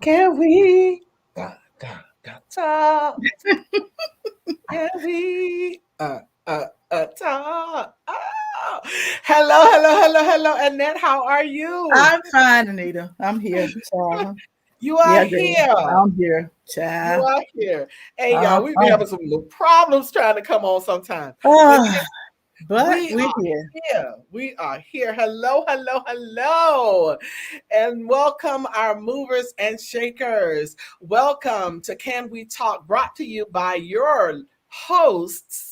Can we talk? Can we talk? Oh. Hello, Annette. How are you? I'm fine, Anita. I'm here, child. You are Yeah, girl. here. I'm here, You child. are here. Hey, y'all, we be Uh-huh. having some little problems trying to come on sometime. But Ah, but we we're are here. here. We are here. Hello. And welcome our movers and shakers. Welcome to Can We Talk, brought to you by your hosts,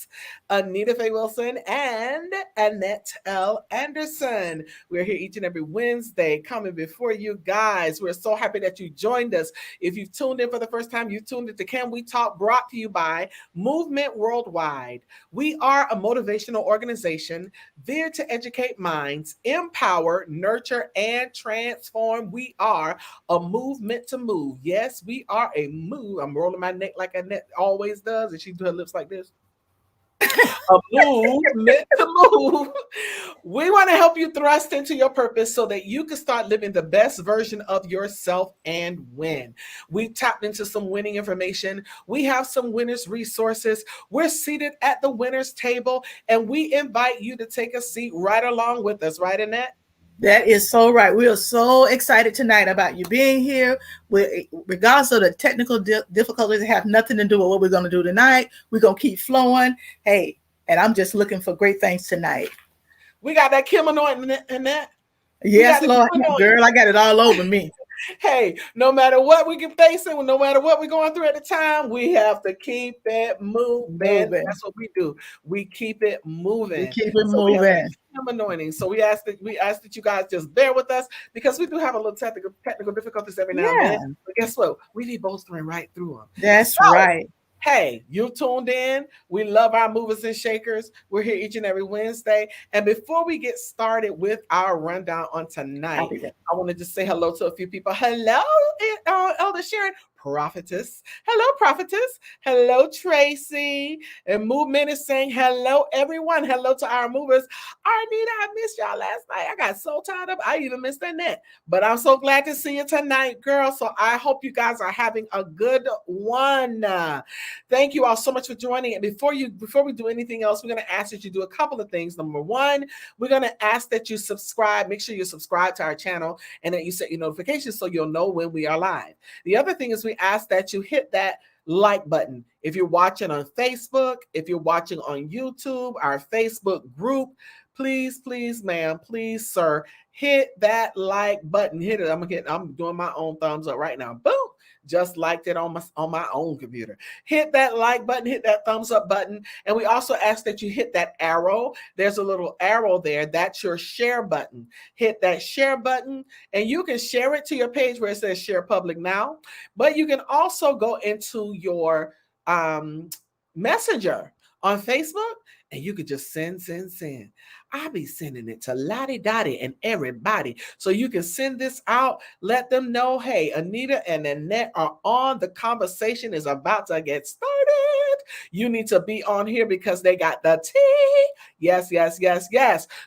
Anita Faye Wilson and Annette L. Anderson. We're here each and every Wednesday coming before you guys. We're so happy that you joined us. If you've tuned in for the first time, you tuned in to Can We Talk, brought to you by Movement Worldwide. We are a motivational organization there to educate minds, empower, nurture, and transform. We are a movement to move. Yes, we are a move. I'm rolling my neck like Annette always does, and she do her lips like this. A move meant to move. We want to help you thrust into your purpose so that you can start living the best version of yourself and win. We tapped into some winning information. We have some winners' resources. We're seated at the winners' table, and we invite you to take a seat right along with us, right, Annette? That is so right. We are so excited tonight about you being here. Regardless of the technical difficulties, have nothing to do with what we're going to do tonight. We're going to keep flowing. Hey, and I'm just looking for great things tonight. We got that Kim anointing, Annette. We got Yes, the Lord. Kim anointing. Girl, I got it all over me. Hey, no matter what we get facing, no matter what we're going through at the time, we have to keep it moving. Moving. That's what we do. We keep it We moving. keep it So we have that moving. Kim anointing. So we ask that you guys just bear with us because we do have a little technical difficulties every now and then. Yeah, But guess what? We be bolstering right through them. that's So right. hey, you tuned in. We love our movers and shakers. We're here each and every Wednesday. And before we get started with our rundown on I'll tonight, be there. I want to just say hello to a few people. Hello, Elder Sharon, Prophetess. Hello, Prophetess. Hello, Tracy. And Movement is saying hello, everyone. Hello to our movers. Arnita, I missed y'all last night. I got so tired of I even missed Annette. But I'm so glad to see you tonight, girl. So I hope you guys are having a good one. Thank you all so much for joining. And before we do anything else, we're going to ask that you do a couple of things. Number one, we're going to ask that you subscribe. Make sure you subscribe to our channel and that you set your notifications so you'll know when we are live. The other thing is we ask that you hit that like button. If you're watching on Facebook, if you're watching on YouTube, our Facebook group, please, ma'am, please, sir, hit that like button. Hit it. I'm doing my own thumbs up right now. Boom. Just liked it on my own computer. Hit that like button, hit that thumbs up button. And we also ask that you hit that arrow. There's a little arrow there. That's your share button. Hit that share button and you can share it to your page where it says share public now. But you can also go into your messenger on Facebook and you could just send. I'll be sending it to Lottie Dottie and everybody. So you can send this out. Let them know, hey, Anita and Annette are on. The conversation is about to get started. You need to be on here because they got the tea. Yes.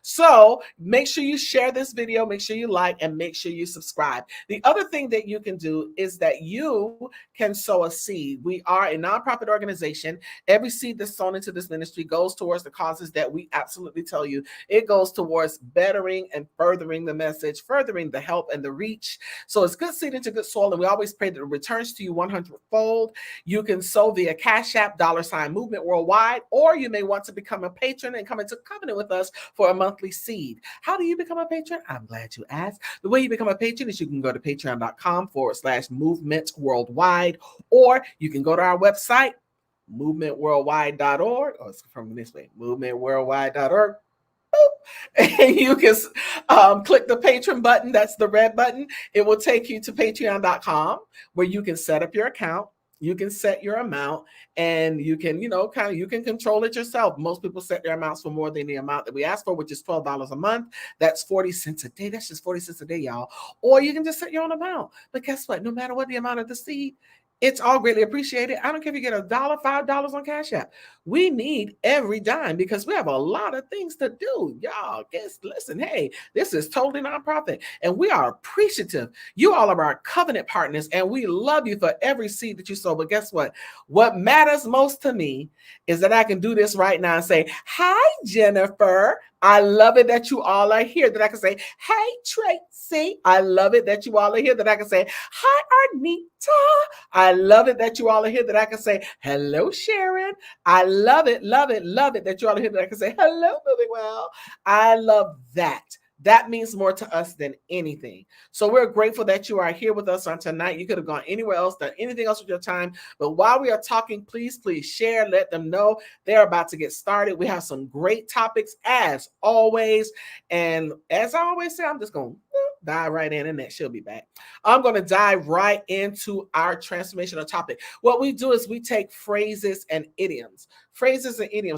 So make sure you share this video. Make sure you like and make sure you subscribe. The other thing that you can do is that you can sow a seed. We are a nonprofit organization. Every seed that's sown into this ministry goes towards the causes that we absolutely tell you. It goes towards bettering and furthering the message, furthering the help and the reach. So it's good seed into good soil. And we always pray that it returns to you 100-fold. You can sow via Cash App, $Movement Worldwide, or you may want to become a patron and come into covenant with us for a monthly seed. How do you become a patron? I'm glad you asked. The way you become a patron is you can go to patreon.com/movement worldwide, or you can go to our website, movementworldwide.org, or it's from this way, movementworldwide.org. And you can click the patron button. That's the red button. It will take you to patreon.com where you can set up your account. You can set your amount and you can, you can control it yourself. Most people set their amounts for more than the amount that we ask for, which is $12 a month. That's 40 cents a day. That's just 40 cents a day, y'all. Or you can just set your own amount. But guess what? No matter what the amount of the seed, it's all greatly appreciated. I don't care if you get $1, $5 on Cash App. We need every dime because we have a lot of things to do. Y'all, guess, listen, hey, this is totally nonprofit, and we are appreciative. You all are our covenant partners, and we love you for every seed that you sow. But guess what? What matters most to me is that I can do this right now and say, hi, Jennifer. I love it that you all are here. That I can say, hey, Tracy. I love it that you all are here. That I can say, hi, Anita. I love it that you all are here. That I can say, hello, Sharon. I love it, love it, love it that you all are here. That I can say, hello, moving well. I love that. That means more to us than anything. So we're grateful that you are here with us on tonight. You could have gone anywhere else, done anything else with your time. But while we are talking, please share, let them know they're about to get started. We have some great topics as always. And as I always say, I'm just going to dive right in, and that she'll be back. I'm going to dive right into our transformational topic. What we do is we take phrases and idioms,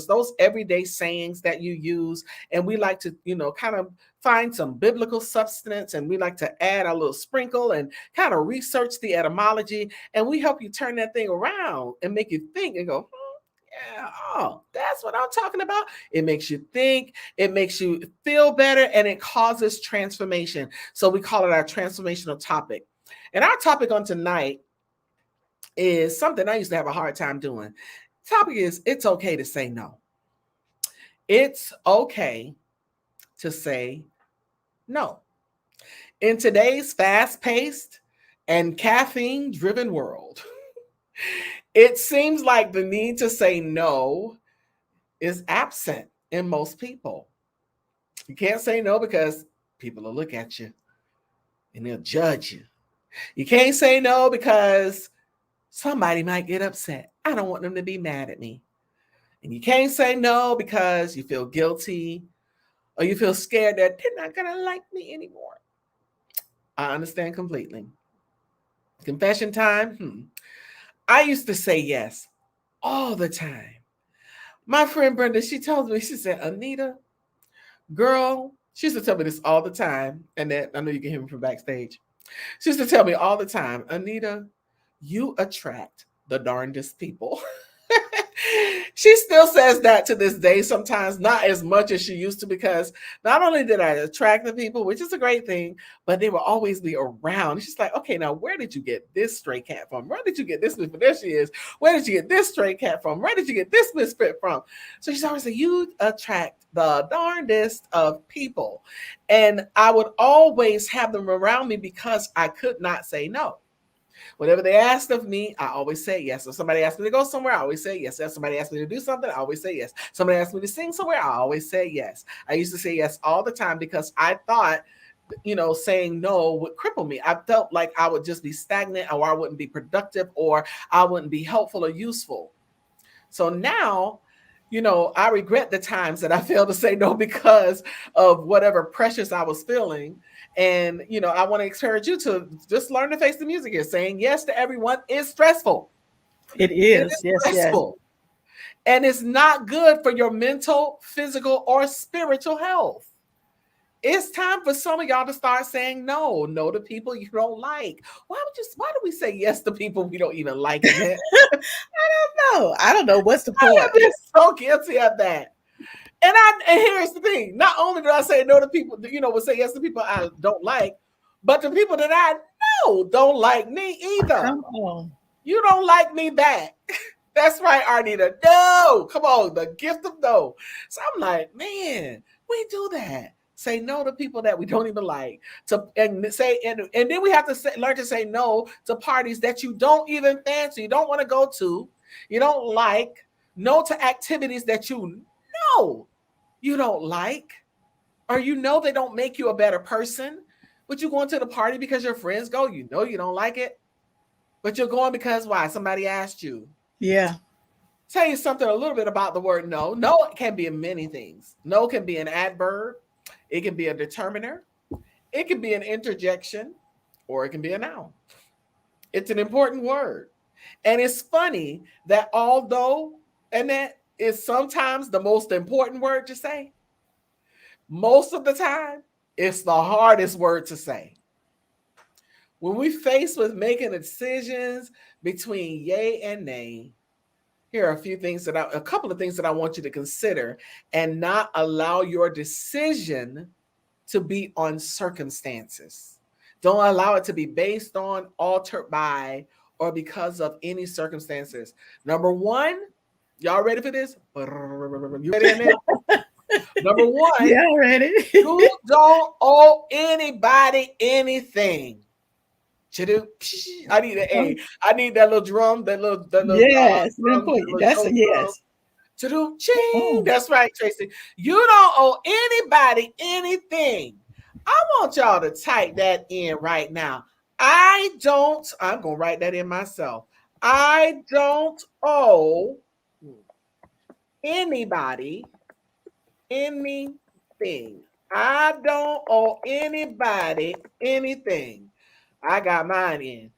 those everyday sayings that you use, and we like to, kind of find some biblical substance, and we like to add a little sprinkle and kind of research the etymology, and we help you turn that thing around and make you think and go, yeah, oh, that's what I'm talking about. It makes you think, it makes you feel better, and it causes transformation. So we call it our transformational topic. And our topic on tonight is something I used to have a hard time doing. The topic is, it's okay to say no. It's okay to say no. In today's fast-paced and caffeine-driven world, it seems like the need to say no is absent in most people. You can't say no because people will look at you and they'll judge you. You can't say no because somebody might get upset. I don't want them to be mad at me. And you can't say no because you feel guilty or you feel scared that they're not going to like me anymore. I understand completely. Confession time. I used to say yes all the time. My friend Brenda, she told me, she said, Anita, girl, she used to tell me this all the time. And that I know you can hear me from backstage. She used to tell me all the time, Anita, you attract the darndest people. She still says that to this day, sometimes not as much as she used to, because not only did I attract the people, which is a great thing, but they will always be around. She's like, okay, now where did you get this stray cat from? Where did you get this misfit? There she is. Where did you get this stray cat from? Where did you get this misfit from? So she's always like, you attract the darndest of people. And I would always have them around me because I could not say no. Whatever they asked of me, I always say yes. If somebody asked me to go somewhere, I always say yes. If somebody asked me to do something, I always say yes. Somebody asked me to sing somewhere, I always say yes. I used to say yes all the time because I thought, saying no would cripple me. I felt like I would just be stagnant, or I wouldn't be productive, or I wouldn't be helpful or useful. So now, I regret the times that I failed to say no because of whatever pressures I was feeling. And, I want to encourage you to just learn to face the music here. Saying yes to everyone is stressful. It is. Yes, stressful. Yes. And it's not good for your mental, physical, or spiritual health. It's time for some of y'all to start saying no to people you don't like. Why do we say yes to people we don't even like? I don't know. What's the point? I'm just so guilty of that. And here's the thing. Not only do I say no to people, would say yes to people I don't like, but the people that I know don't like me either. Come on. You don't like me back. That's right, Arnita. No, come on, the gift of no. So I'm like, man, we do that. Say no to people that we don't even like. And then we have to learn to say no to parties that you don't even fancy, you don't want to go to, you don't like. No to activities that you know you don't like, or they don't make you a better person. But you're going to the party because your friends go. You know you don't like it, but you're going because why? Somebody asked you. Yeah. Tell you something a little bit about the word no. No can be in many things. No can be an adverb. It can be a determiner. It can be an interjection, or it can be a noun. It's an important word. And it's funny that although, and that is sometimes the most important word to say, most of the time, it's the hardest word to say. When we faced with making decisions between yay and nay, Here are a couple of things that I want you to consider and not allow your decision to be on circumstances. Don't allow it to be based on, altered by, or because of any circumstances. Number one, y'all ready for this? You ready, Annette? Number one, Yeah, ready. you don't owe anybody anything. I need an A. I need that little drum, that little Yes, drum, that little that's show a drum. yes. Ching. That's right, Tracy. You don't owe anybody anything. I want y'all to type that in right now. I'm gonna write that in myself. I don't owe anybody anything. I don't owe anybody anything. I got mine in.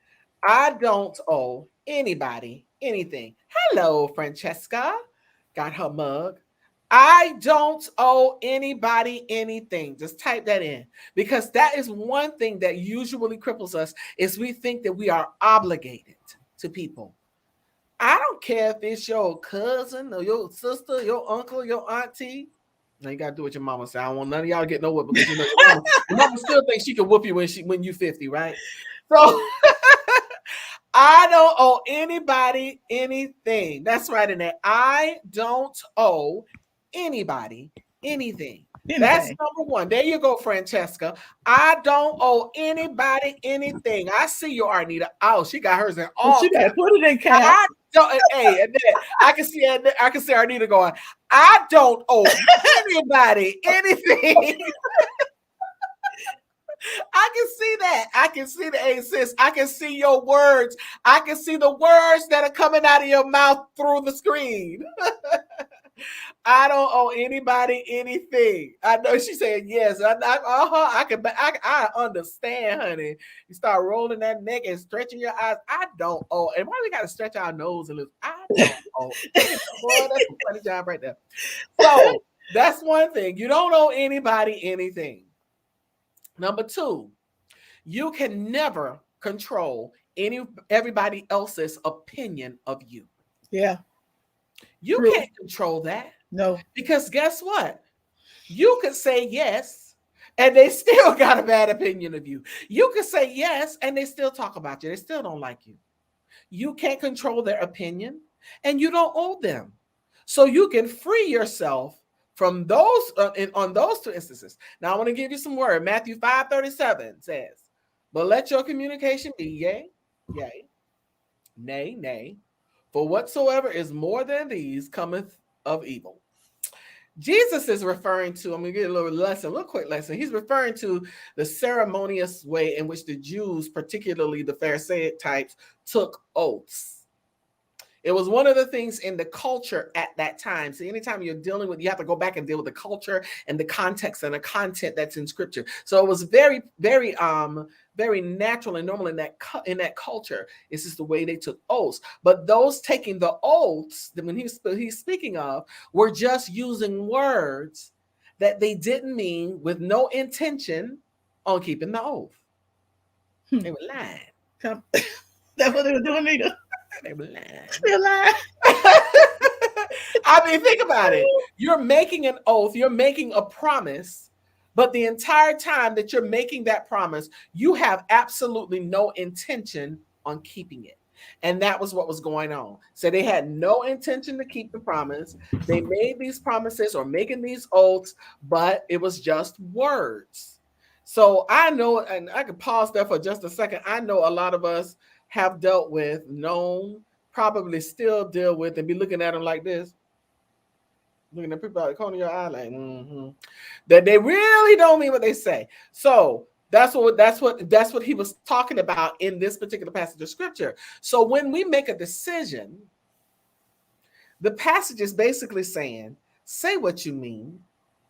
I don't owe anybody anything. Hello, Francesca. Got her mug. I don't owe anybody anything. Just type that in, because that is one thing that usually cripples us, is we think that we are obligated to people. I don't care if it's your cousin or your sister, your uncle, your auntie. Now you gotta do what your mama say. I don't want none of y'all to get no whoop, because your mama still thinks she can whoop you when you 50, right? So I don't owe anybody anything. That's right, in there. I don't owe anybody anything. That's number one. There you go, Francesca. I don't owe anybody anything. I see you, Anita. Oh, she got hers in all. She better put it in caps. Hey, I can see Anita going, I don't owe anybody anything. I can see that. I can see the A, sis. I can see your words. I can see the words that are coming out of your mouth through the screen. I don't owe anybody anything. I know she said yes. I understand, honey. You start rolling that neck and stretching your eyes. I don't owe. And why we got to stretch our nose and lips? I don't owe. Boy, that's a funny job right there. So that's one thing. You don't owe anybody anything. Number two, you can never control everybody else's opinion of you. Yeah. You can't control that. No. Because guess what? You could say yes, and they still got a bad opinion of you. You could say yes, and they still talk about you. They still don't like you. You can't control their opinion, and you don't owe them. So you can free yourself from those on those two instances. Now I want to give you some word. Matthew 5:37 says, but let your communication be yea, yea, nay, nay, for whatsoever is more than these cometh of evil. Jesus is referring to, I'm going to get a little quick lesson. He's referring to the ceremonious way in which the Jews, particularly the Pharisaic types, took oaths. It was one of the things in the culture at that time. So anytime you're dealing with, you have to go back and deal with the culture and the context and the content that's in scripture. So it was very, very, very natural and normal in that culture. It's just the way they took oaths. But those taking the oaths, when he's speaking of, were just using words that they didn't mean, with no intention on keeping the oath. They were lying. That's what they were doing, Nita. They were lying. They're lying. I mean, think about it. You're making an oath. You're making a promise. But the entire time that you're making that promise, you have absolutely no intention on keeping it. And that was what was going on. So they had no intention to keep the promise. They made these promises or making these oaths, but it was just words. So I know, and I could pause there for just a second. I know a lot of us have dealt with, known, probably still deal with, and be looking at them like this. Looking at people out the corner of your eye like, that they really don't mean what they say. So that's what he was talking about in this particular passage of scripture. So when we make a decision, the passage is basically saying, say what you mean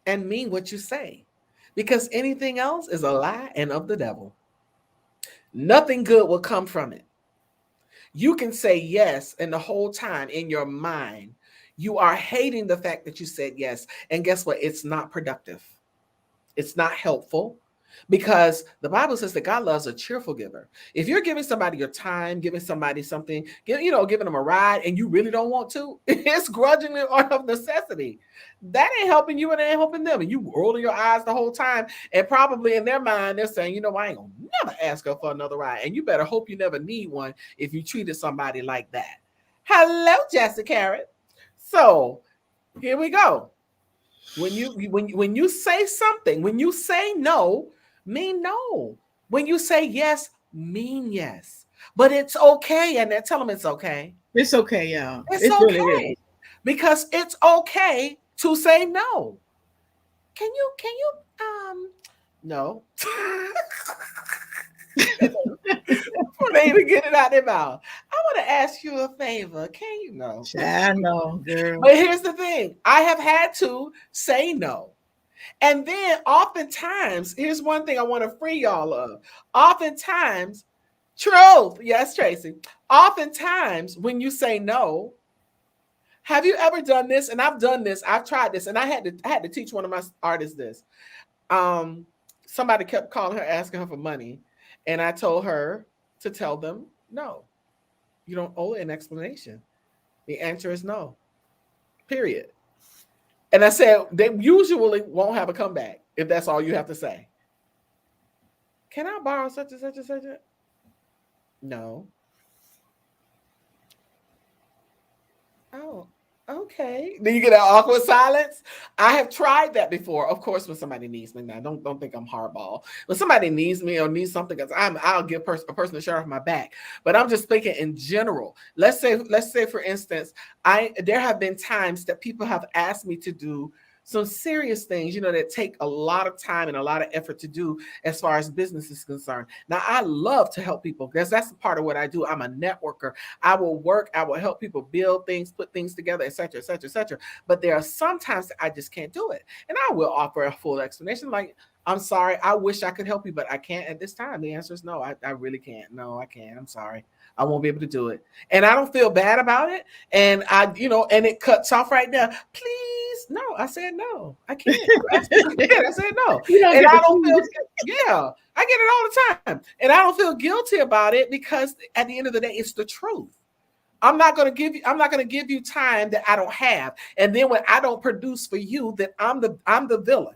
and mean what you say, because anything else is a lie and of the devil. Nothing good will come from it. You can say yes, and the whole time in your mind, you are hating the fact that you said yes. And guess what? It's not productive. It's not helpful. Because the Bible says that God loves a cheerful giver. If you're giving somebody your time, giving somebody something, giving them a ride, and you really don't want to, it's grudgingly or of necessity. That ain't helping you and it ain't helping them. And you rolling your eyes the whole time. And probably in their mind, they're saying, I ain't gonna never ask her for another ride. And you better hope you never need one if you treated somebody like that. Hello, Jessica Carrot. So here we go. When you say something, when you say no, mean no. When you say yes, mean yes. But it's okay, and then tell them it's okay. It's okay, y'all. It's okay. Really because it's okay to say no. Can you no. For they to get it out their mouth. I want to ask you a favor. Can you know? I know, girl. But here's the thing. I have had to say no. And then oftentimes, here's one thing I want to free y'all of. Oftentimes, truth. Yes, Tracy. Oftentimes, when you say no, have you ever done this? And I've done this. I've tried this. And I had to teach one of my artists this. Somebody kept calling her, asking her for money. And I told her to tell them, no, you don't owe an explanation. The answer is no, period. And I said, they usually won't have a comeback if that's all you have to say. Can I borrow such and such and such? No. Oh, okay. Then you get an awkward silence. I have tried that before. Of course, when somebody needs me. Now, don't think I'm hardball. When somebody needs me or needs something, I'll give a person a shirt off my back. But I'm just thinking in general. Let's say for instance, there have been times that people have asked me to do some serious things, that take a lot of time and a lot of effort to do as far as business is concerned. Now, I love to help people because that's part of what I do. I'm a networker. I will help people build things, put things together, et cetera, et cetera, et cetera. But there are some times that I just can't do it. And I will offer a full explanation like, I'm sorry, I wish I could help you, but I can't at this time. The answer is no, I really can't. No, I can't. I'm sorry. I won't be able to do it. And I don't feel bad about it. And and it cuts off right now. Please. No, I said no. I can't. I said no. And I don't feel, I get it all the time. And I don't feel guilty about it because at the end of the day, it's the truth. I'm not going to give you time that I don't have. And then when I don't produce for you, then I'm the villain.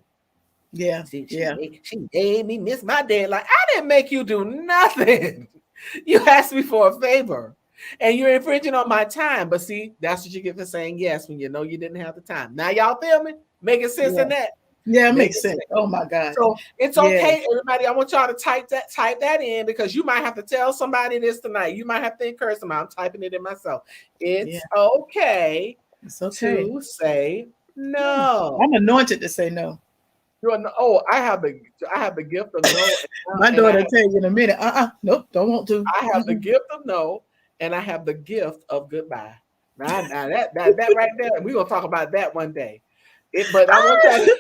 Yeah. She made me miss my deadline. I didn't make you do nothing. You asked me for a favor and you're infringing on my time. But see, that's what you get for saying yes when you know you didn't have the time. Now y'all feel me? Making sense in that? Yeah, it makes sense. Oh my God. So it's okay, everybody. I want y'all to type that in because you might have to tell somebody this tonight. You might have to encourage them. I'm typing it in myself. It's okay to say no. I'm anointed to say no. I have the gift of no. My daughter tell you in a minute. Nope, don't want to. I have the gift of no, and I have the gift of goodbye. Now that right there, we're gonna talk about that one day. But I want y'all to,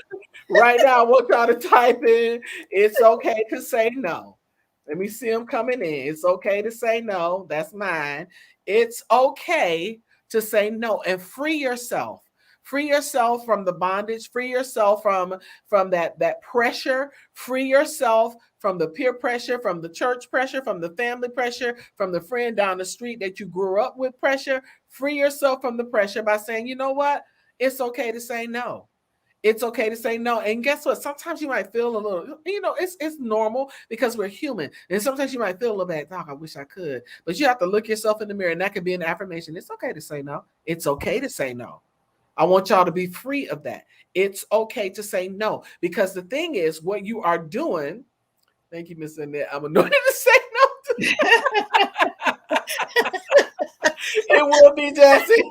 right now. I want y'all to type in. It's okay to say no. Let me see them coming in. It's okay to say no. That's mine. It's okay to say no and free yourself. Free yourself from the bondage. Free yourself from that pressure. Free yourself from the peer pressure, from the church pressure, from the family pressure, from the friend down the street that you grew up with pressure. Free yourself from the pressure by saying, you know what? It's okay to say no. It's okay to say no. And guess what? Sometimes you might feel a little, it's normal because we're human. And sometimes you might feel a little bad, I wish I could. But you have to look yourself in the mirror and that could be an affirmation. It's okay to say no. It's okay to say no. I want y'all to be free of that. It's okay to say no. Because the thing is, what you are doing, thank you, Miss Annette. I'm anointed to say no to It will be, Jesse.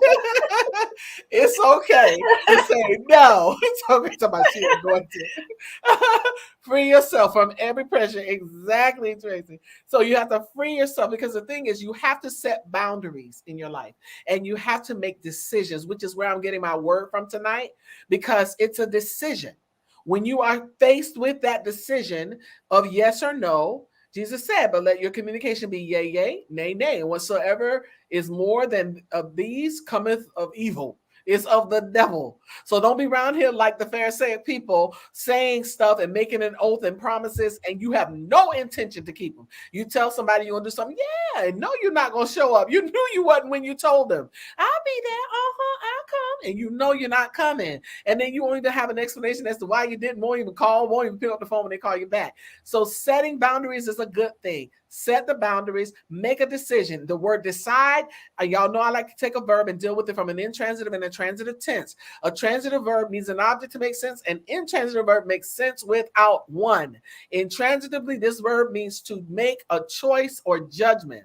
It's okay to say no. It's okay to my shit. Going to free yourself from every pressure. Exactly, Tracy. So you have to free yourself because the thing is, you have to set boundaries in your life and you have to make decisions, which is where I'm getting my word from tonight, because it's a decision. When you are faced with that decision of yes or no, Jesus said, but let your communication be yea, yea, nay, nay. And whatsoever is more than of these cometh of evil. It's of the devil. So don't be around here like the Pharisaic people saying stuff and making an oath and promises, and you have no intention to keep them. You tell somebody you're going to do something. Yeah, no, you're not going to show up. You knew you wasn't when you told them. I'll be there. I'll come. And you know you're not coming. And then you won't even have an explanation as to why you didn't. Won't even call. Won't even pick up the phone when they call you back. So setting boundaries is a good thing. Set the boundaries. Make a decision. The word decide, y'all know I like to take a verb and deal with it from an intransitive and a transitive tense. A transitive verb needs an object to make sense. An intransitive verb makes sense without one. Intransitively, this verb means to make a choice or judgment.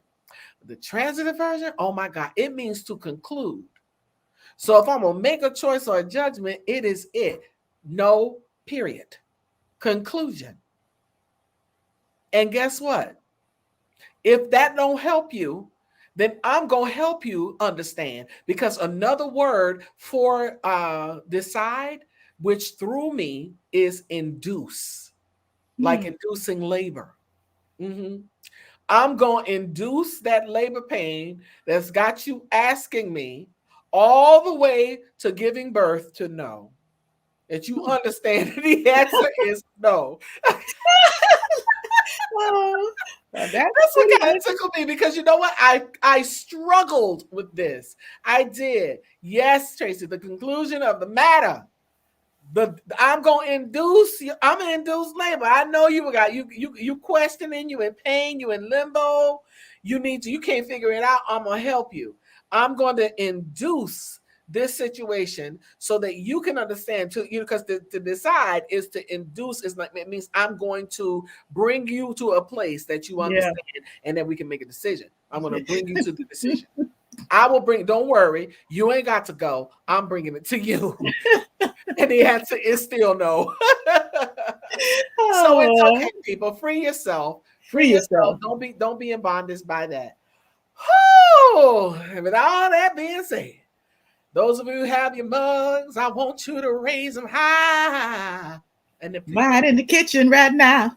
The transitive version, oh my God, it means to conclude. So if I'm going to make a choice or a judgment, it is it. No, period. Conclusion. And guess what? If that don't help you, then I'm going to help you understand, because another word for decide, which threw me, is induce, like inducing labor. I'm going to induce that labor pain that's got you asking me all the way to giving birth to no. That you understand the answer is no. Well, that's what kind of tickled me, because you know what? I struggled with this. I did. Yes, Tracy, the conclusion of the matter. I'm going to induce you. I'm going to induce labor. I know you questioning, you in pain, you in limbo. You can't figure it out. I'm going to help you. I'm going to induce this situation so that you can understand too, because to decide is to induce. Is like, it means I'm going to bring you to a place that you understand, and then we can make a decision. I'm going to bring you to the decision. I will bring, don't worry, you ain't got to go. I'm bringing it to you. And the answer is still no. So it's okay, people. Free yourself. Free yourself. Don't be in bondage by that. And with all that being said, those of you who have your mugs, I want you to raise them high. And mine in the kitchen right now.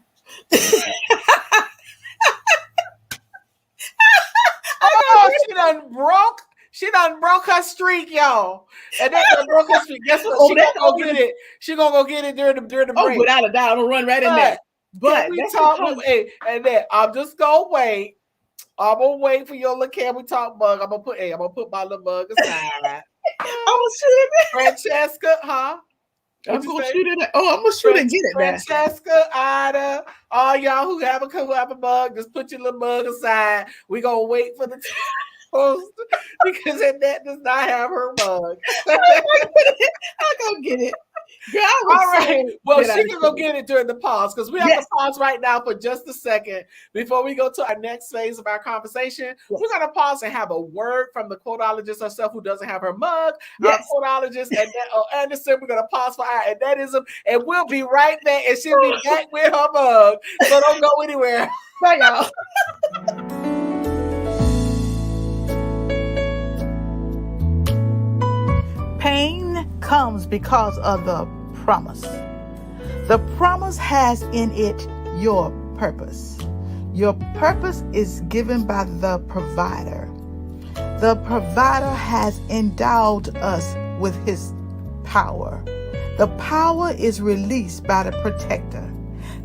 Oh, she done broke her streak, y'all. And then broke her streak. Guess what? She gonna go get it. She gonna go get it during the break. Oh, without a doubt, I'm gonna run right in there. But we talk, and then I'm just gonna wait. I'm gonna wait for your little Can We Talk mug. I'm gonna put my little mug aside. I'm gonna shoot it. Francesca, huh? I'm gonna shoot it. Oh, I'm gonna shoot and get it. Francesca, Ida, all y'all who have a mug, just put your little mug aside. We gonna wait for the post, because Annette does not have her mug. I'll go get it. Girl, all right. Well, she can go get it during the pause, because we have to pause right now for just a second before we go to our next phase of our conversation. We're going to pause and have a word from the quotologist herself, who doesn't have her mug. Our quotologist, Annette Anderson. We're going to pause for our Annettism, and we'll be right back, and she'll be back with her mug. So don't go anywhere. Bye, y'all. Pain comes because of the promise. The promise has in it your purpose. Your purpose is given by the provider. The provider has endowed us with his power. The power is released by the protector.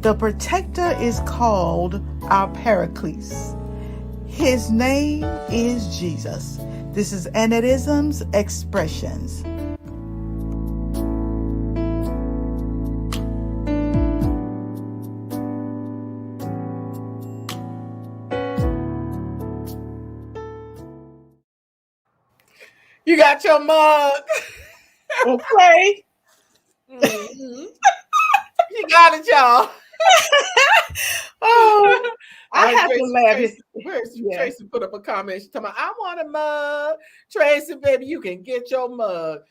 The protector is called our Paraclete. His name is Jesus. This is Annettism's Expressions. You got your mug. Okay. You got it, y'all. Oh, I have to laugh. Tracy put up a comment. She's talking about, I want a mug. Tracy, baby, you can get your mug.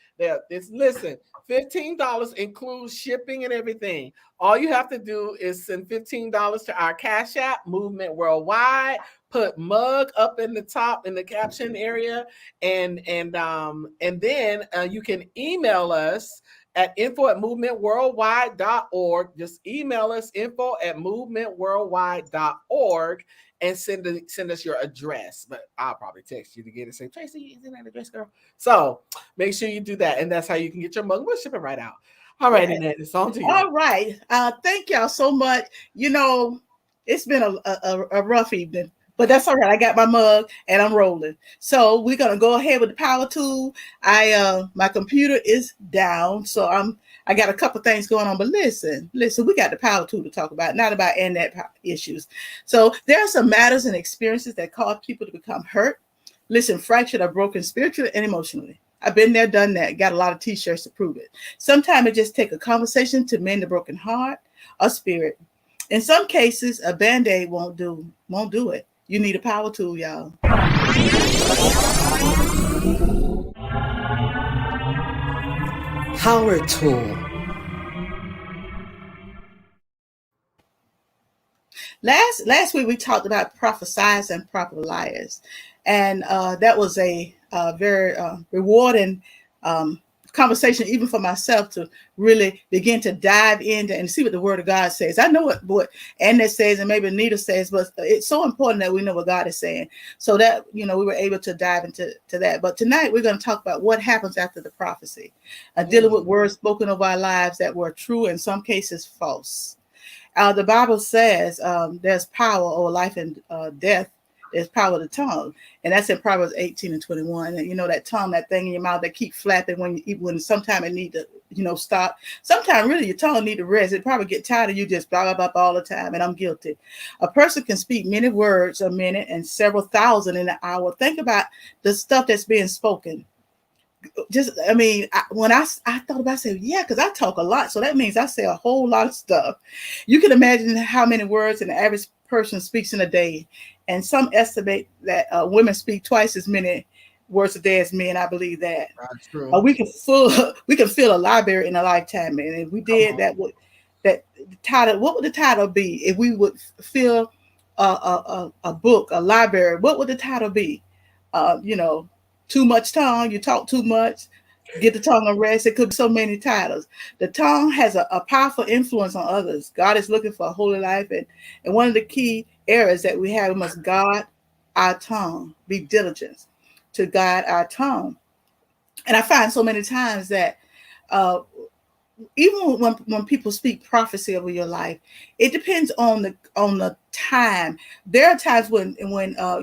Listen, $15 includes shipping and everything. All you have to do is send $15 to our Cash App, Movement Worldwide. Put mug up in the top in the caption area, and then you can email us at info@movementworldwide.org. Just email us info@movementworldwide.org and send us your address. But I'll probably text you to get it. Say, Tracy, isn't that address, girl? So make sure you do that. And that's how you can get your mug. We'll ship it right out. All right, Yeah. Annette, it's on to you. All right. Thank y'all so much. It's been a rough evening, but that's all right. I got my mug and I'm rolling. So we're gonna go ahead with the power tool. My computer is down, so I got a couple things going on. But listen, we got the power tool to talk about, not about Annette issues. So there are some matters and experiences that cause people to become hurt, fractured or broken spiritually and emotionally. I've been there, done that, got a lot of t-shirts to prove it. Sometimes it just takes a conversation to mend a broken heart or spirit. In some cases, a Band-Aid won't do it. You need a power tool, y'all. Power tool. Last week we talked about prophesies and prophet liars, and that was a very rewarding conversation, even for myself, to really begin to dive into and see what the Word of God says. I know what Annette says and maybe Anita says, but it's so important that we know what God is saying, so that we were able to dive into that. But tonight we're going to talk about what happens after the prophecy, dealing with words spoken of our lives that were true, in some cases false. The Bible says there's power over life and death. There's power of the tongue, and that's in Proverbs 18:21. And that tongue, that thing in your mouth that keep flapping when sometimes it need to stop. Sometimes really your tongue need to rest. It probably get tired of you just blah blah blah all the time. And I'm guilty. A person can speak many words a minute and several thousand in an hour. Think about the stuff that's being spoken. When I thought about it, I said, yeah, because I talk a lot. So that means I say a whole lot of stuff. You can imagine how many words an average person speaks in a day. And some estimate that women speak twice as many words a day as men. I believe that. That's true. We can fill a library in a lifetime. And if we did that, the title, what would the title be? If we would fill a book, a library, what would the title be? Too much tongue, you talk too much, get the tongue a rest. It could be so many titles. The tongue has a powerful influence on others. God is looking for a holy life. And one of the key areas that we have, we must guard our tongue, be diligent to guard our tongue. And I find so many times that even when people speak prophecy over your life, it depends on the time. There are times when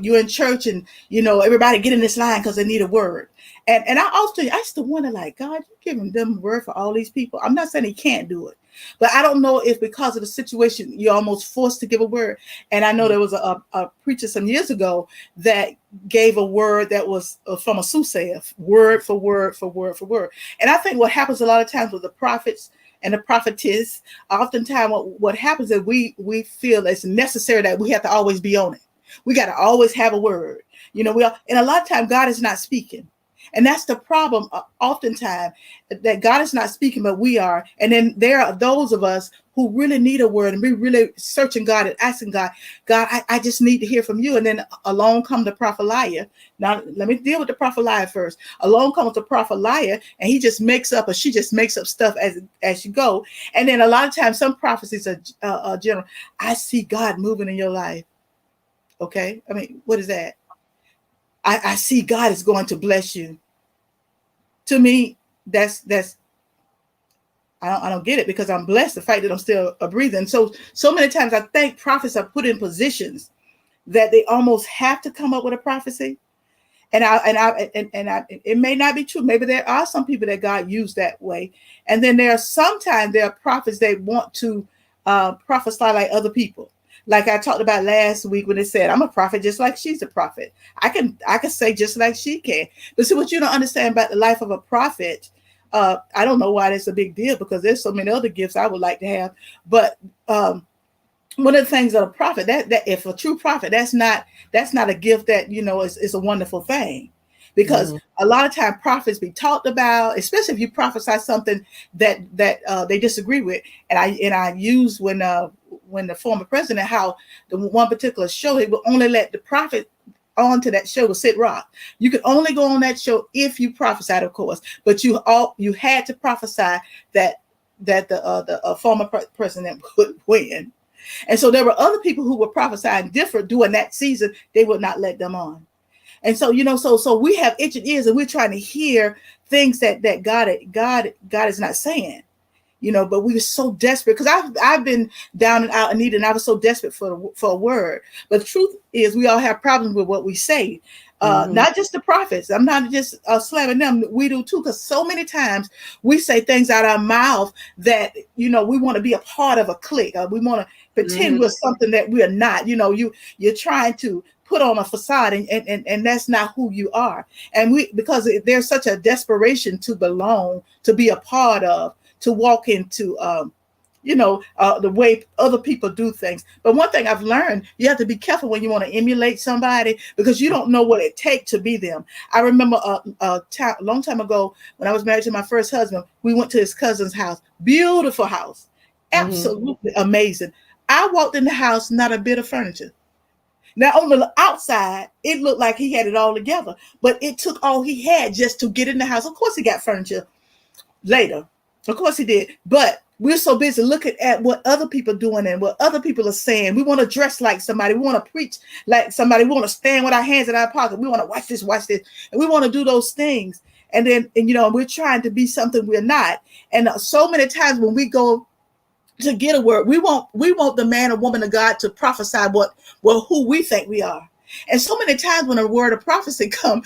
you're in church and everybody get in this line because they need a word. And I used to wonder, like, God, you're giving them a word for all these people. I'm not saying he can't do it, but I don't know if because of the situation you're almost forced to give a word. And I know there was a preacher some years ago that gave a word that was from a soothsayer, word for word for word for word. And I think what happens a lot of times with the prophets and the prophetess, oftentimes what happens is we feel it's necessary that we have to always be on it. We got to always have a word. And a lot of times God is not speaking. And that's the problem, oftentimes, that God is not speaking, but we are. And then there are those of us who really need a word, and we really searching God and asking God, I just need to hear from you. And then along come the prophet liar. Now, let me deal with the prophet liar first. Along comes the prophet liar, and he just makes up, or she just makes up stuff as you go. And then a lot of times, some prophecies are general. I see God moving in your life. Okay? What is that? I see God is going to bless you. To me, that's I don't get it, because I'm blessed the fact that I'm still breathing. So many times I think prophets are put in positions that they almost have to come up with a prophecy. And it may not be true. Maybe there are some people that God used that way. And then there are prophets that want to prophesy like other people. Like I talked about last week when it said, I'm a prophet just like she's a prophet. I can say just like she can. But see, what you don't understand about the life of a prophet, I don't know why that's a big deal, because there's so many other gifts I would like to have. But one of the things of a prophet, that if a true prophet, that's not a gift that is a wonderful thing. Because a lot of times prophets be talked about, especially if you prophesy something that they disagree with. And I use when the former president, how the one particular show, he would only let the prophet on to that show was Sid Rock. You could only go on that show if you prophesied, of course, but you had to prophesy that the former president would win. And so there were other people who were prophesying different during that season. They would not let them on. And so, so we have itching ears, and we're trying to hear things that God is not saying. But we were so desperate, because I've been down and out, Anita, and I was so desperate for a word. But the truth is, we all have problems with what we say. Not just the prophets. I'm not just slamming them. We do too, because so many times we say things out of our mouth that, we want to be a part of a clique. We want to pretend we're something that we are not. You're trying to put on a facade, and that's not who you are. And because there's such a desperation to belong, to be a part of, to walk into, the way other people do things. But one thing I've learned, you have to be careful when you want to emulate somebody, because you don't know what it takes to be them. I remember a long time ago, when I was married to my first husband, we went to his cousin's house. Beautiful house. Absolutely amazing. I walked in the house, not a bit of furniture. Now, on the outside, it looked like he had it all together, but it took all he had just to get in the house. Of course, he got furniture later. Of course he did. But we're so busy looking at what other people are doing and what other people are saying. We want to dress like somebody. We want to preach like somebody. We want to stand with our hands in our pocket. We want to watch this. And we want to do those things. And then, we're trying to be something we're not. And so many times when we go to get a word, we want the man or woman of God to prophesy who we think we are. And so many times when a word of prophecy come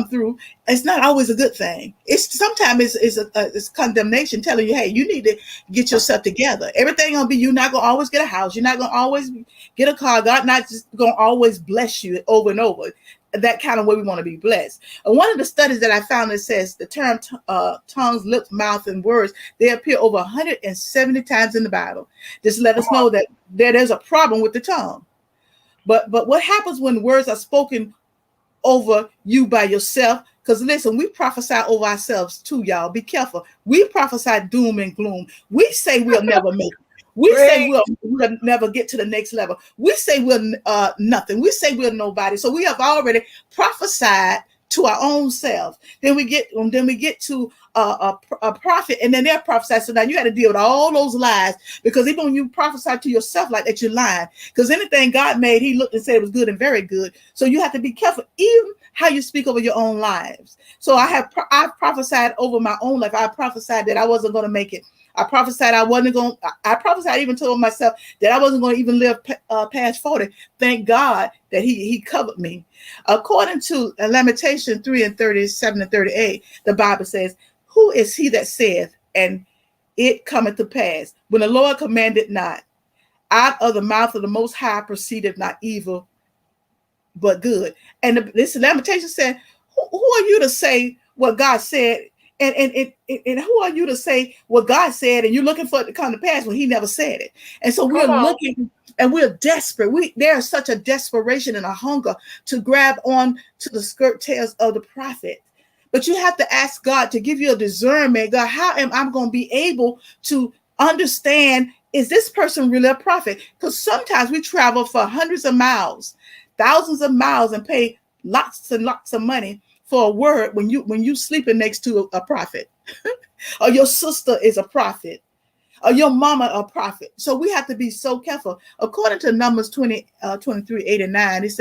through, it's not always a good thing. Sometimes it's condemnation, telling you, hey, you need to get yourself together. Everything gonna be, you're not gonna always get a house. You're not gonna always get a car. God not just gonna always bless you over and over. That kind of way we want to be blessed. And one of the studies that I found, that says the term tongues, lips, mouth, and words, they appear over 170 times in the Bible. Just let us know that there's a problem with the tongue. But what happens when words are spoken over you by yourself? Because listen, we prophesy over ourselves too, y'all. Be careful. We prophesy doom and gloom. We say we'll never make it. We say we'll never get to the next level. We say we're nothing. We say we're nobody. So we have already prophesied to our own selves. Then we get to a prophet, and then they're prophesied. So now you got to deal with all those lies, because even when you prophesy to yourself like that, you're lying. Because anything God made, he looked and said it was good and very good. So you have to be careful, even how you speak over your own lives. So I prophesied over my own life. I prophesied that I wasn't going to make it. I prophesied I prophesied, even told myself that I wasn't going to even live past 40. Thank God that he covered me. According to Lamentation 3:37 and 38, the Bible says, who is he that saith, and it cometh to pass, when the Lord commanded not? Out of the mouth of the Most High proceedeth not evil, but good. And this Lamentation said, who are you to say what God said? And who are you to say what God said, and you're looking for it to come to pass when he never said it? And so we're looking, and we're desperate. There's such a desperation and a hunger to grab on to the skirt tails of the prophet. But you have to ask God to give you a discernment. God, how am I going to be able to understand, is this person really a prophet? Because sometimes we travel for hundreds of miles, thousands of miles, and pay lots and lots of money for a word when you sleeping next to a prophet, or your sister is a prophet, or your mama a prophet. So we have to be so careful. According to Numbers 23, 8 and 9, it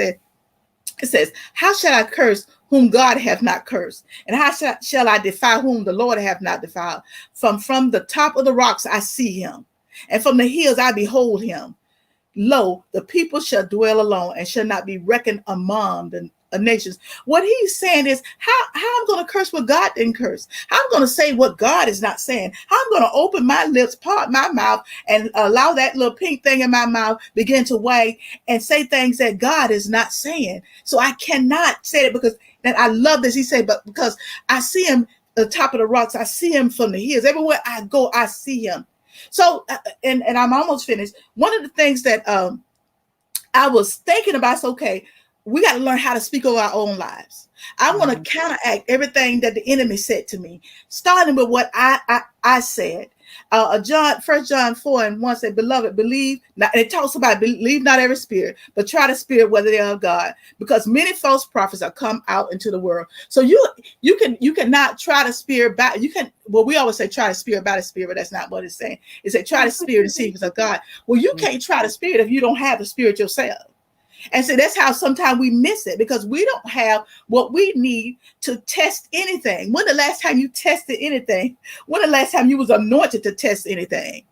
says, how shall I curse whom God hath not cursed? And how shall I defy whom the Lord hath not defiled? From the top of the rocks I see him, and from the hills I behold him. Lo, the people shall dwell alone, and shall not be reckoned among the nations. What he's saying is, how I'm going to curse what God didn't curse. How I'm going to say what God is not saying. How I'm going to open my lips, part my mouth, and allow that little pink thing in my mouth begin to wag and say things that God is not saying. So I cannot say it, because, and I love this. He said, but because I see him at the top of the rocks, I see him from the hills. Everywhere I go, I see him. So, and I'm almost finished. One of the things that I was thinking about is, okay, we got to learn how to speak over our own lives. I want to counteract everything that the enemy said to me, starting with what I said. First John 4:1 say, beloved, believe not, and it talks about believe not every spirit, but try the spirit whether they are of God, because many false prophets are come out into the world. So you cannot try the spirit by we always say try the spirit by the spirit, but that's not what it's saying. It said try the spirit and see if it's of God. Well, you can't try the spirit if you don't have the spirit yourself. And so that's how sometimes we miss it, because we don't have what we need to test anything. When the last time you tested anything? When the last time you was anointed to test anything?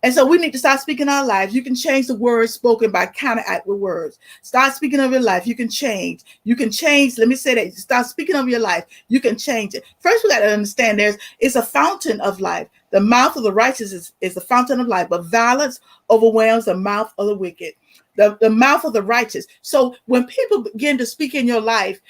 And so we need to start speaking our lives. You can change the words spoken by counteract with words. Start speaking of your life. You can change. You can change. Let me say that. Start speaking of your life. You can change it. First, we got to understand it's a fountain of life. The mouth of the righteous is the fountain of life, but violence overwhelms the mouth of the wicked. The mouth of the righteous. So when people begin to speak in your life,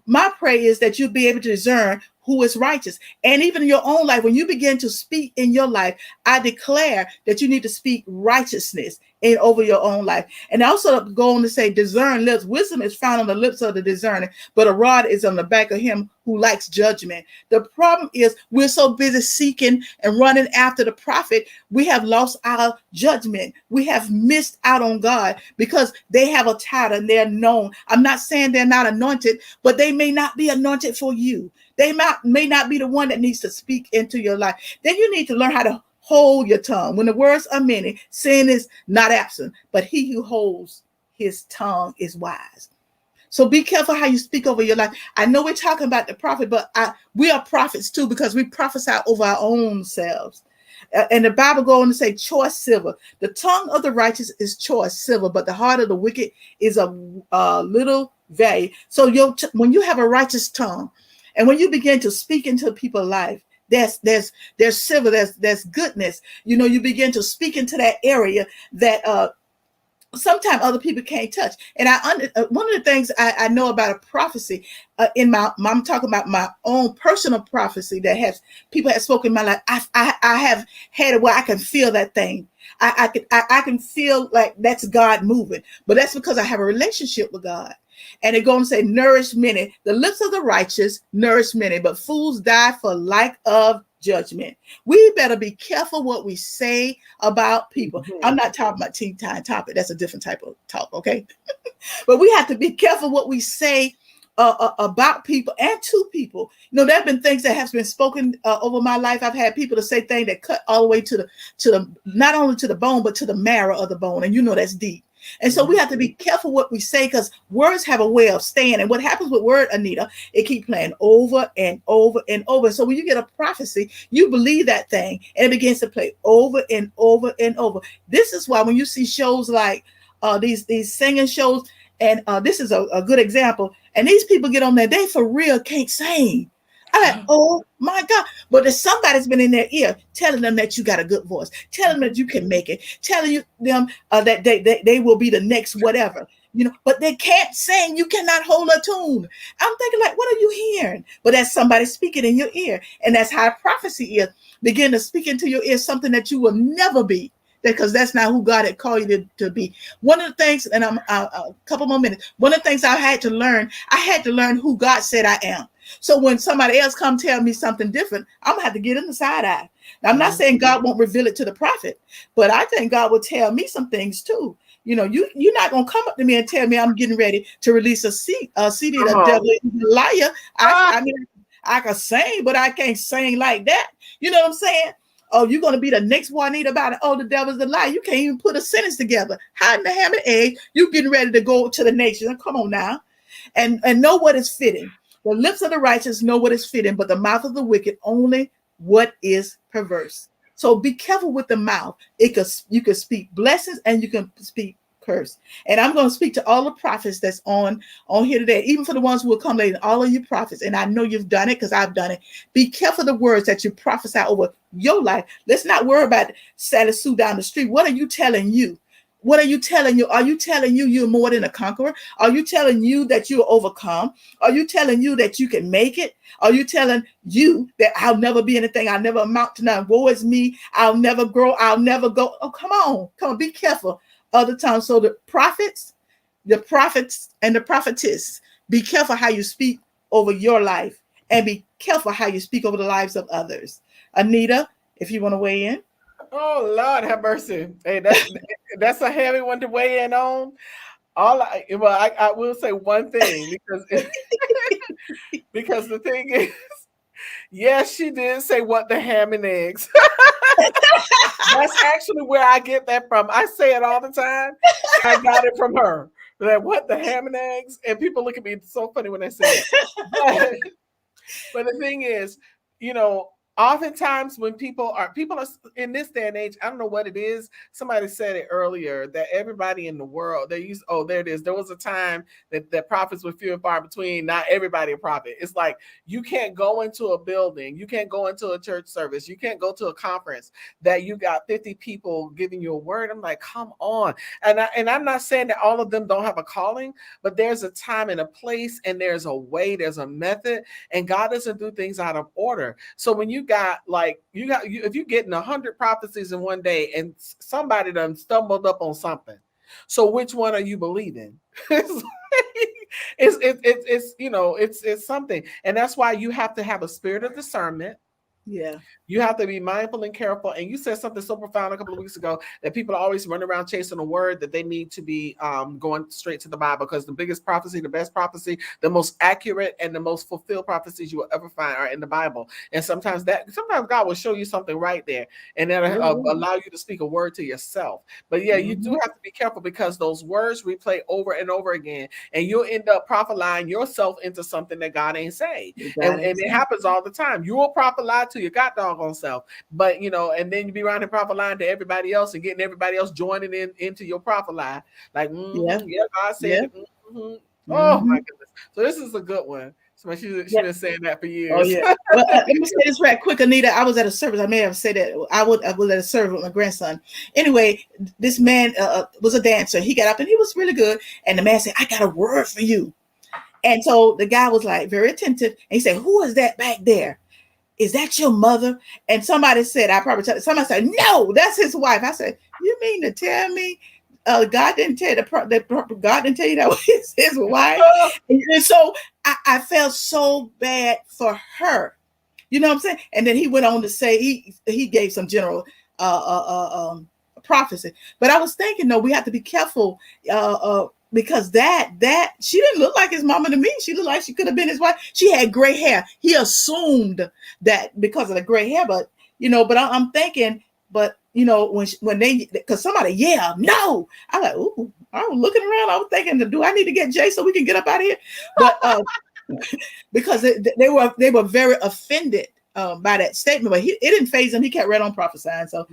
my prayer is that you'll be able to discern who is righteous. And even in your own life, when you begin to speak in your life, I declare that you need to speak righteousness over your own life. And also go on to say, discern lips. Wisdom is found on the lips of the discerning, but a rod is on the back of him who likes judgment. The problem is we're so busy seeking and running after the prophet, we have lost our judgment. We have missed out on God because they have a title and they're known. I'm not saying they're not anointed, but they may not be anointed for you. They may not be the one that needs to speak into your life. Then you need to learn how to hold your tongue. When the words are many, sin is not absent, but he who holds his tongue is wise. So be careful how you speak over your life. I know we're talking about the prophet, but we are prophets too, because we prophesy over our own selves. And the Bible goes on to say, choice silver. The tongue of the righteous is choice silver, but the heart of the wicked is a little value. So when you have a righteous tongue, and when you begin to speak into people's life, there's silver, there's goodness. You begin to speak into that area that sometimes other people can't touch. And one of the things I know about a prophecy I'm talking about my own personal prophecy that people have spoken in my life. I have had it where I can feel that thing. I can feel like that's God moving, but that's because I have a relationship with God. And they're going to say, nourish many. The lips of the righteous nourish many, but fools die for lack of judgment. We better be careful what we say about people. Mm-hmm. I'm not talking about tea time topic. That's a different type of talk, okay? But we have to be careful what we say about people and to people. There have been things that have been spoken over my life. I've had people to say things that cut all the way to the not only to the bone, but to the marrow of the bone. And that's deep. And so we have to be careful what we say, because words have a way of staying. And what happens with word, Anita, it keeps playing over and over and over. So when you get a prophecy, you believe that thing and it begins to play over and over and over. This is why when you see shows like these singing shows, and this is a good example, and these people get on there, they for real can't sing. I'm like, oh my God. But if somebody's been in their ear telling them that you got a good voice, telling them that you can make it, telling them that they will be the next whatever, but they can't sing. You cannot hold a tune. I'm thinking, like, what are you hearing? But that's somebody speaking in your ear. And that's how prophecy is. Begin to speak into your ear something that you will never be, because that's not who God had called you to be. One of the things, and I'm a couple more minutes, one of the things I had to learn who God said I am. So when somebody else come tell me something different, I'm gonna have to get in the side eye. Now, I'm not saying God won't reveal it to the prophet, but I think God will tell me some things too. You're not gonna come up to me and tell me I'm getting ready to release a CD. The devil is a liar. I mean, I can sing, but I can't sing like that. You know what I'm saying? Oh, you're gonna be the next Juanita about it. Oh, the devil's a lie. You can't even put a sentence together. Hiding the ham and egg. You getting ready to go to the nation. Come on now, and know what is fitting. The lips of the righteous know what is fitting, but the mouth of the wicked only what is perverse. So be careful with the mouth. You can speak blessings and you can speak curse. And I'm going to speak to all the prophets that's on here today, even for the ones who will come later, all of you prophets. And I know you've done it because I've done it. Be careful the words that you prophesy over your life. Let's not worry about Sally Sue down the street. What are you telling you? What are you telling you? Are you telling you you're more than a conqueror? Are you telling you that you'll overcome? Are you telling you that you can make it? Are you telling you that I'll never be anything? I'll never amount to nothing. Woe is me. I'll never grow. I'll never go. Oh, come on. Be careful other times. So the prophets and the prophetess, be careful how you speak over your life and be careful how you speak over the lives of others. Anita, if you want to weigh in. Oh Lord, have mercy. Hey, that's a heavy one to weigh in on. I will say one thing because the thing is, yes, she did say what the ham and eggs. That's actually where I get that from. I say it all the time. I got it from her. That what the ham and eggs, and people look at me so funny when I say it. But the thing is, oftentimes when people are in this day and age, I don't know what it is. Somebody said it earlier that everybody in the world, there it is. There was a time that prophets were few and far between. Not everybody a prophet. It's like you can't go into a building, you can't go into a church service, you can't go to a conference that you got 50 people giving you a word. I'm like, come on. And I'm not saying that all of them don't have a calling, but there's a time and a place, and there's a way, there's a method, and God doesn't do things out of order. So when if you're getting 100 prophecies in one day and somebody done stumbled up on something, so which one are you believing? It's something, and that's why you have to have a spirit of discernment. Yeah. You have to be mindful and careful. And you said something so profound a couple of weeks ago that people always run around chasing a word, that they need to be going straight to the Bible, because the biggest prophecy, the best prophecy, the most accurate and the most fulfilled prophecies you will ever find are in the Bible. And sometimes God will show you something right there, and that'll allow you to speak a word to yourself. But yeah, you do have to be careful, because those words replay over and over again, and you'll end up prophesying yourself into something that God ain't saying. And it happens all the time. You will prophesy to your god doggone self, but and then you be around and prophesying to everybody else and getting everybody else joining into your prophecy, like God said. Oh my goodness. So this is a good one. So she's been saying that for years. Oh yeah. Well, let me say this right quick, Anita. I was at a service. I may have said that. I was at a service with my grandson. Anyway, this man was a dancer. He got up and he was really good. And the man said, "I got a word for you." And so the guy was like very attentive, and he said, "Who is that back there? Is that your mother?" And somebody said, somebody said, "No, that's his wife." I said, "You mean to tell me God didn't tell you God didn't tell you that was his wife?" And so I felt so bad for her. You know what I'm saying? And then he went on to say he gave some general prophecy. But I was thinking, no, we have to be careful because that she didn't look like his mama to me. She looked like she could have been his wife. She had gray hair. He assumed that because of the gray hair, but I'm thinking, but when they, because somebody, no, I'm like, ooh, I was looking around. I was thinking, do I need to get Jay so we can get up out of here? But because they were very offended by that statement, but it didn't faze him. He kept right on prophesying. So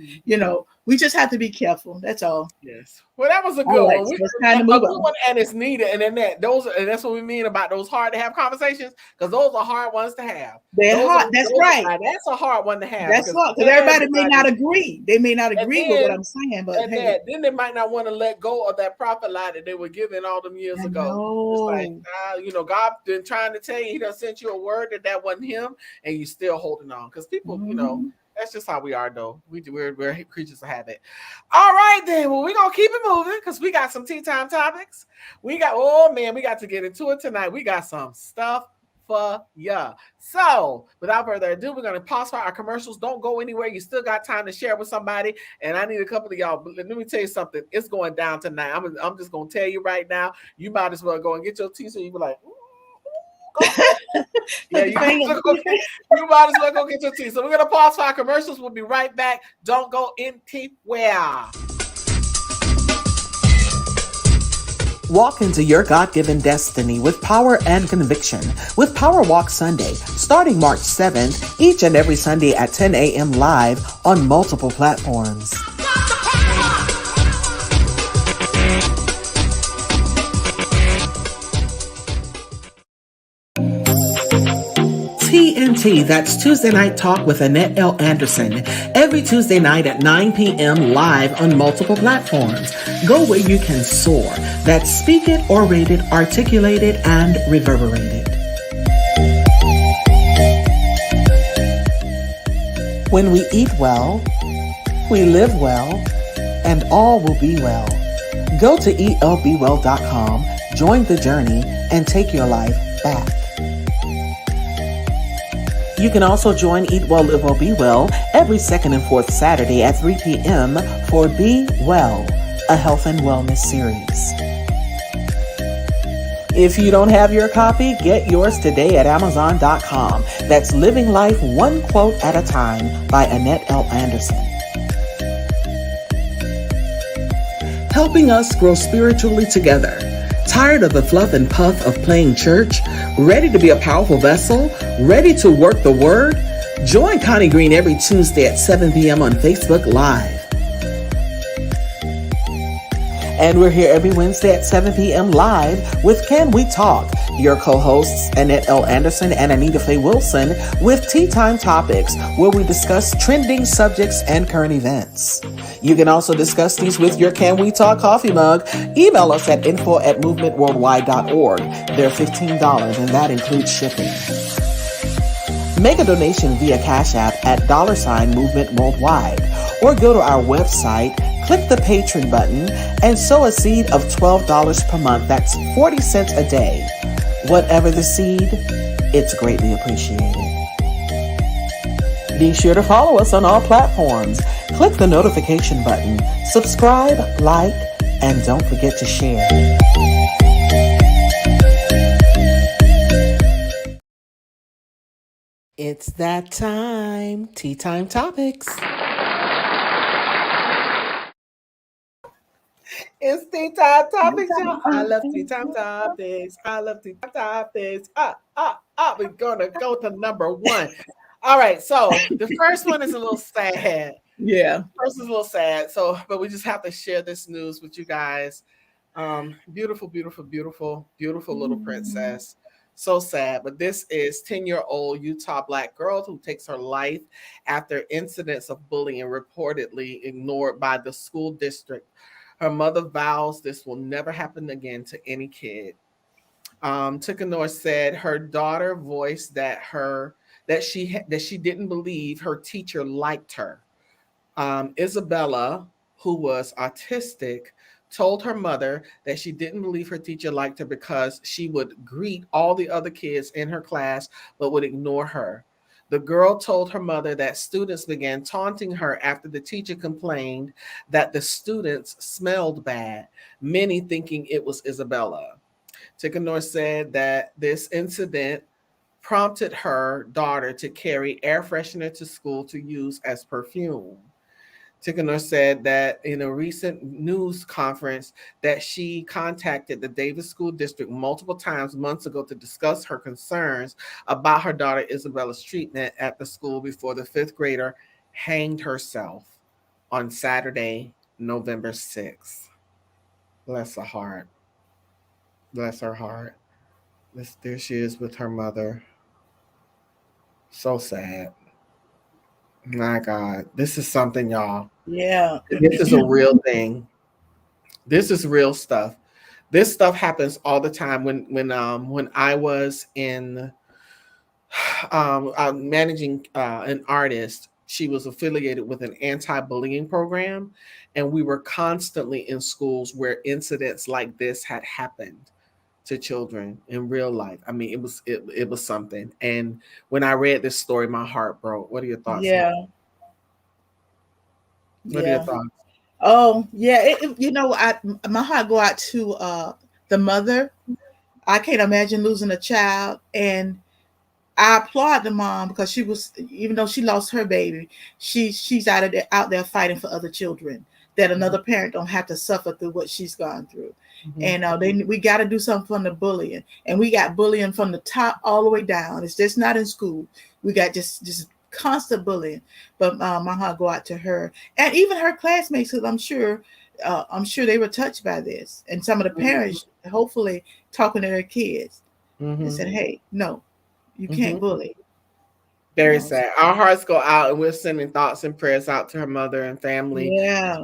we just have to be careful. That's all. Yes. Well, that was a good one. A good one, and it's needed. And then that's what we mean about those hard to have conversations, because those are hard ones to have. They're hard. That's right. That's a hard one to have. That's hard, because everybody may not agree. They may not agree with what I'm saying, but then they might not want to let go of that prophet lie that they were given all them years ago. It's like, God been trying to tell you, he done sent you a word that wasn't him, and you still holding on, because people, that's just how we are, though. We're creatures of habit. All right, then. Well, we're going to keep it moving, because we got some tea time topics. We got to get into it tonight. We got some stuff for ya. So, without further ado, we're going to pause for our commercials. Don't go anywhere. You still got time to share with somebody, and I need a couple of y'all. But let me tell you something. It's going down tonight. I'm just going to tell you right now. You might as well go and get your tea, so you be like, you might as well go get your tea. So we're going to pause for our commercials. We'll be right back. Don't go anywhere. Walk into your God-given destiny with power and conviction with Power Walk Sunday, starting March 7th, each and every Sunday at 10 a.m. live on multiple platforms. TNT, that's Tuesday Night Talk with Annette L. Anderson, every Tuesday night at 9 p.m. live on multiple platforms. Go where you can soar. That's Speak It, Orated, Articulated, and Reverberated. When we eat well, we live well, and all will be well. Go to elbwell.com, join the journey, and take your life back. You can also join Eat Well, Live Well, Be Well every second and fourth Saturday at 3 p.m. for Be Well, a health and wellness series. If you don't have your copy, get yours today at Amazon.com. That's Living Life One Quote at a Time by Annette L. Anderson. Helping us grow spiritually together. Tired of the fluff and puff of playing church? Ready to be a powerful vessel? Ready to work the word? Join Connie Green every Tuesday at 7 p.m. on Facebook Live. And we're here every Wednesday at 7 p.m. live with Can We Talk? Your co-hosts, Annette L. Anderson and Anita Faye Wilson, with Tea Time Topics, where we discuss trending subjects and current events. You can also discuss these with your Can We Talk coffee mug. Email us at info@movementworldwide.org. They're $15, and that includes shipping. Make a donation via Cash App at $Movement Worldwide, or go to our website, click the Patreon button, and sow a seed of $12 per month. That's 40 cents a day. Whatever the seed, it's greatly appreciated. Be sure to follow us on all platforms. Click the notification button, subscribe, like, and don't forget to share. It's that time. Tea Time Topics. It's Tea Time Topics, y'all. I love Tea Time Topics. I love Tea Time Topics. We're gonna go to number one. All right, so the first one is a little sad. Yeah. First is a little sad. So, but we just have to share this news with you guys. Beautiful, beautiful, beautiful, beautiful little princess. So sad. But this is 10-year-old Utah Black girl who takes her life after incidents of bullying reportedly ignored by the school district. Her mother vows this will never happen again to any kid. Tikanor said her daughter voiced that she didn't believe her teacher liked her. Isabella, who was autistic, told her mother that she didn't believe her teacher liked her because she would greet all the other kids in her class but would ignore her. The girl told her mother that students began taunting her after the teacher complained that the students smelled bad, many thinking it was Isabella. Tikanor said that this incident prompted her daughter to carry air freshener to school to use as perfume. Tikanor said that in a recent news conference that she contacted the Davis School District multiple times months ago to discuss her concerns about her daughter Isabella's treatment at the school before the fifth grader hanged herself on Saturday, November 6th. Bless her heart. Bless her heart. There she is with her mother. So sad. My God, this is something, y'all. Yeah. This is a real thing. This is real stuff. This stuff happens all the time. When I was in managing an artist, she was affiliated with an anti-bullying program, and we were constantly in schools where incidents like this had happened to children in real life. I mean, it was something. And when I read this story, my heart broke. What are your thoughts? Yeah. What are your thoughts? Oh, yeah. My heart go out to the mother. I can't imagine losing a child, and I applaud the mom because she was, even though she lost her baby, she's out there fighting for other children, that another parent don't have to suffer through what she's gone through. Mm-hmm. And we got to do something from the bullying, and we got bullying from the top all the way down. It's just not in school. We got just constant bullying. But my heart go out to her and even her classmates, because I'm sure they were touched by this, and some of the parents hopefully talking to their kids and said, "Hey, no, you can't bully." Very sad. Our hearts go out, and we're sending thoughts and prayers out to her mother and family. Yeah,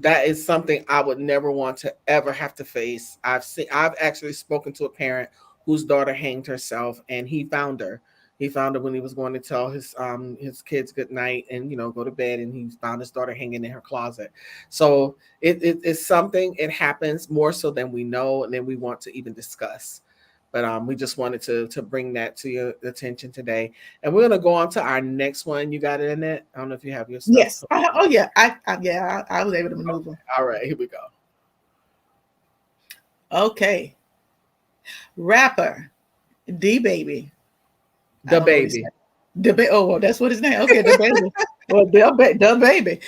that is something I would never want to ever have to face. I've actually spoken to a parent whose daughter hanged herself, and he found her. He found her when he was going to tell his kids good night and go to bed, and he found his daughter hanging in her closet. So it's something. It happens more so than we know and than we want to even discuss. But we just wanted to bring that to your attention today. And we're gonna go on to our next one. You got it, Annette? I don't know if you have your stuff. Yes. Oh yeah. I was able to maneuver. Okay. All right, here we go. Okay. Rapper D Baby. The Baby. Oh, well, that's what his name. Okay, The Baby. Well, the Baby.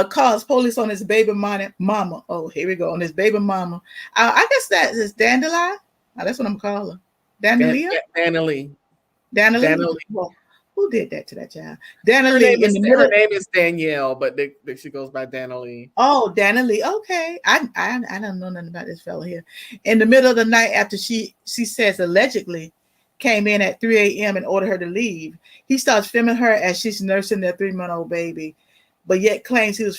Calls police on his baby mama. Oh, here we go. On his baby mama. I guess that is Dandelion. That's what I'm calling her. Dandelia? Dandelia. Well, who did that to that child? Dandelia. Her name is Danielle, but she goes by Dandelia. Oh, Dandelia. Okay. I don't know nothing about this fella here. In the middle of the night, after she says allegedly came in at 3 a.m. and ordered her to leave, he starts filming her as she's nursing their 3-month-old baby, but yet claims he was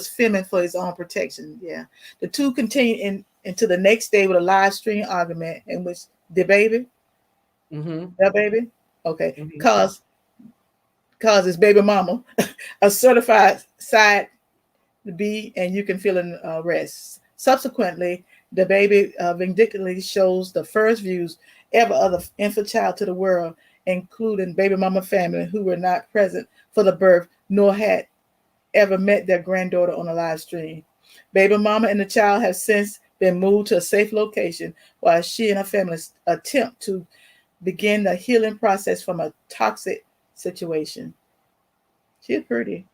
filming for his own protection. Yeah. The two continue into the next day with a live stream argument in which the baby, okay, Mm-hmm. cause his baby mama a certified side B, and you can feel an arrest. Subsequently, the baby vindictively shows the first views ever of the infant child to the world, including baby mama family who were not present for the birth nor had ever met their granddaughter on a live stream. Baby mama and the child have since been moved to a safe location while she and her family attempt to begin the healing process from a toxic situation. She's pretty.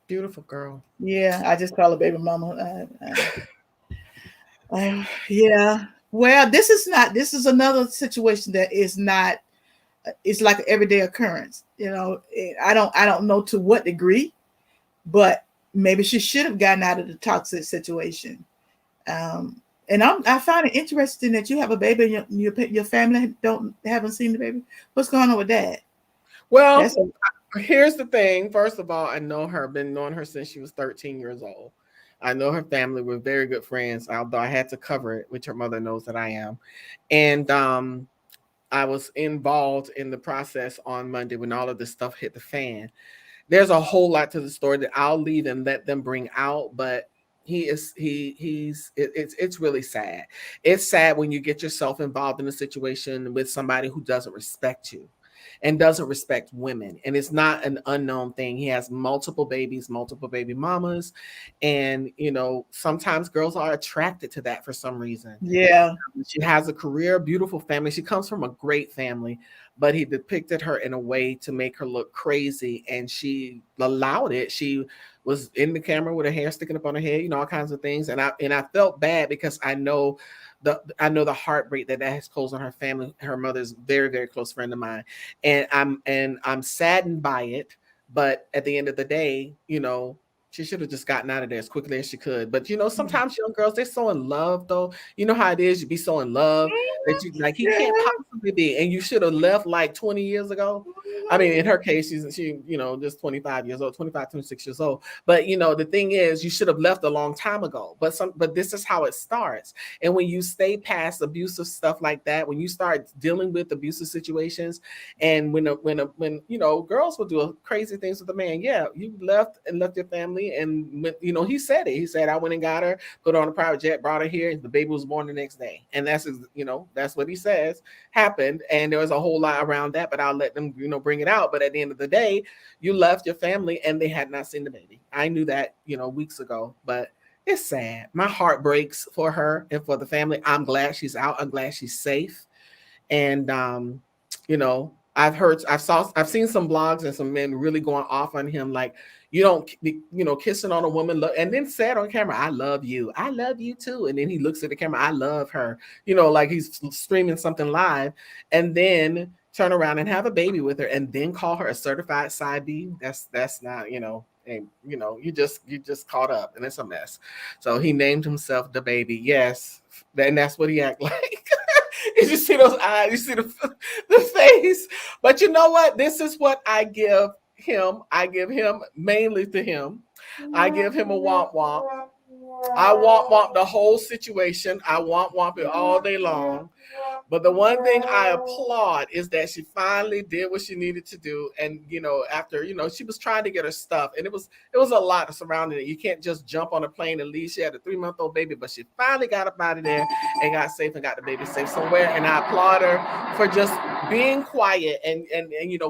Beautiful girl. Yeah, I just call her baby mama. Yeah. Well, this is another situation that is not, it's like an everyday occurrence. You know, I don't know to what degree, but maybe she should have gotten out of the toxic situation. And I find it interesting that you have a baby and your family haven't seen the baby. What's going on with that? Well, here's the thing. First of all, I know her, been knowing her since she was 13 years old. I know her family. We're very good friends, although I had to cover it, which her mother knows that I am. And I was involved in the process on Monday when all of this stuff hit the fan. There's a whole lot to the story that I'll leave and let them bring out, but it's really sad. It's sad when you get yourself involved in a situation with somebody who doesn't respect you and doesn't respect women. And it's not an unknown thing. He has multiple babies, multiple baby mamas. And, you know, sometimes girls are attracted to that for some reason. Yeah. She has a career, beautiful family. She comes from a great family, but he depicted her in a way to make her look crazy. And she allowed it. She was in the camera with her hair sticking up on her head, you know, all kinds of things. And I felt bad because I know the heartbreak that has caused on her family. Her mother's very, very close friend of mine. And I'm saddened by it. But at the end of the day, you know, she should have just gotten out of there as quickly as she could. But, you know, sometimes young girls, they're so in love, though. You know how it is. You be so in love that you like, he can't possibly be. And you should have left like 20 years ago. I mean, in her case, she, you know, just 25 years old, 25, 26 years old. But, you know, the thing is, you should have left a long time ago. But this is how it starts. And when you stay past abusive stuff like that, when you start dealing with abusive situations, and when you know, girls will do crazy things with a man, yeah, you left your family. And when, you know, he said it. He said, I went and got her, put her on a private jet, brought her here, and the baby was born the next day. And that's, you know, that's what he says happened. And there was a whole lot around that, but I'll let them, you know, bring it out. But at the end of the day, you left your family and they had not seen the baby. I knew that, you know, weeks ago, but it's sad. My heart breaks for her and for the family. I'm glad she's out. I'm glad she's safe. And, you know, I've seen some blogs and some men really going off on him, like, you don't be, you know, kissing on a woman, and then said on camera, I love you too. And then he looks at the camera, I love her, you know, like he's streaming something live, and then turn around and have a baby with her, and then call her a certified side B. That's not, you know, and you know, you just caught up, and it's a mess. So he named himself the baby. Yes, and that's what he act like. You see those eyes, you see the face. But you know what? This is what I give him. I give him mainly to him. I give him a womp womp. I womp womp the whole situation. I womp womp it all day long. But the one thing I applaud is that she finally did what she needed to do. And, after, she was trying to get her stuff, and it was a lot surrounding it. You can't just jump on a plane and leave. She had a 3-month-old baby, but she finally got up out of there and got safe and got the baby safe somewhere. And I applaud her for just being quiet. And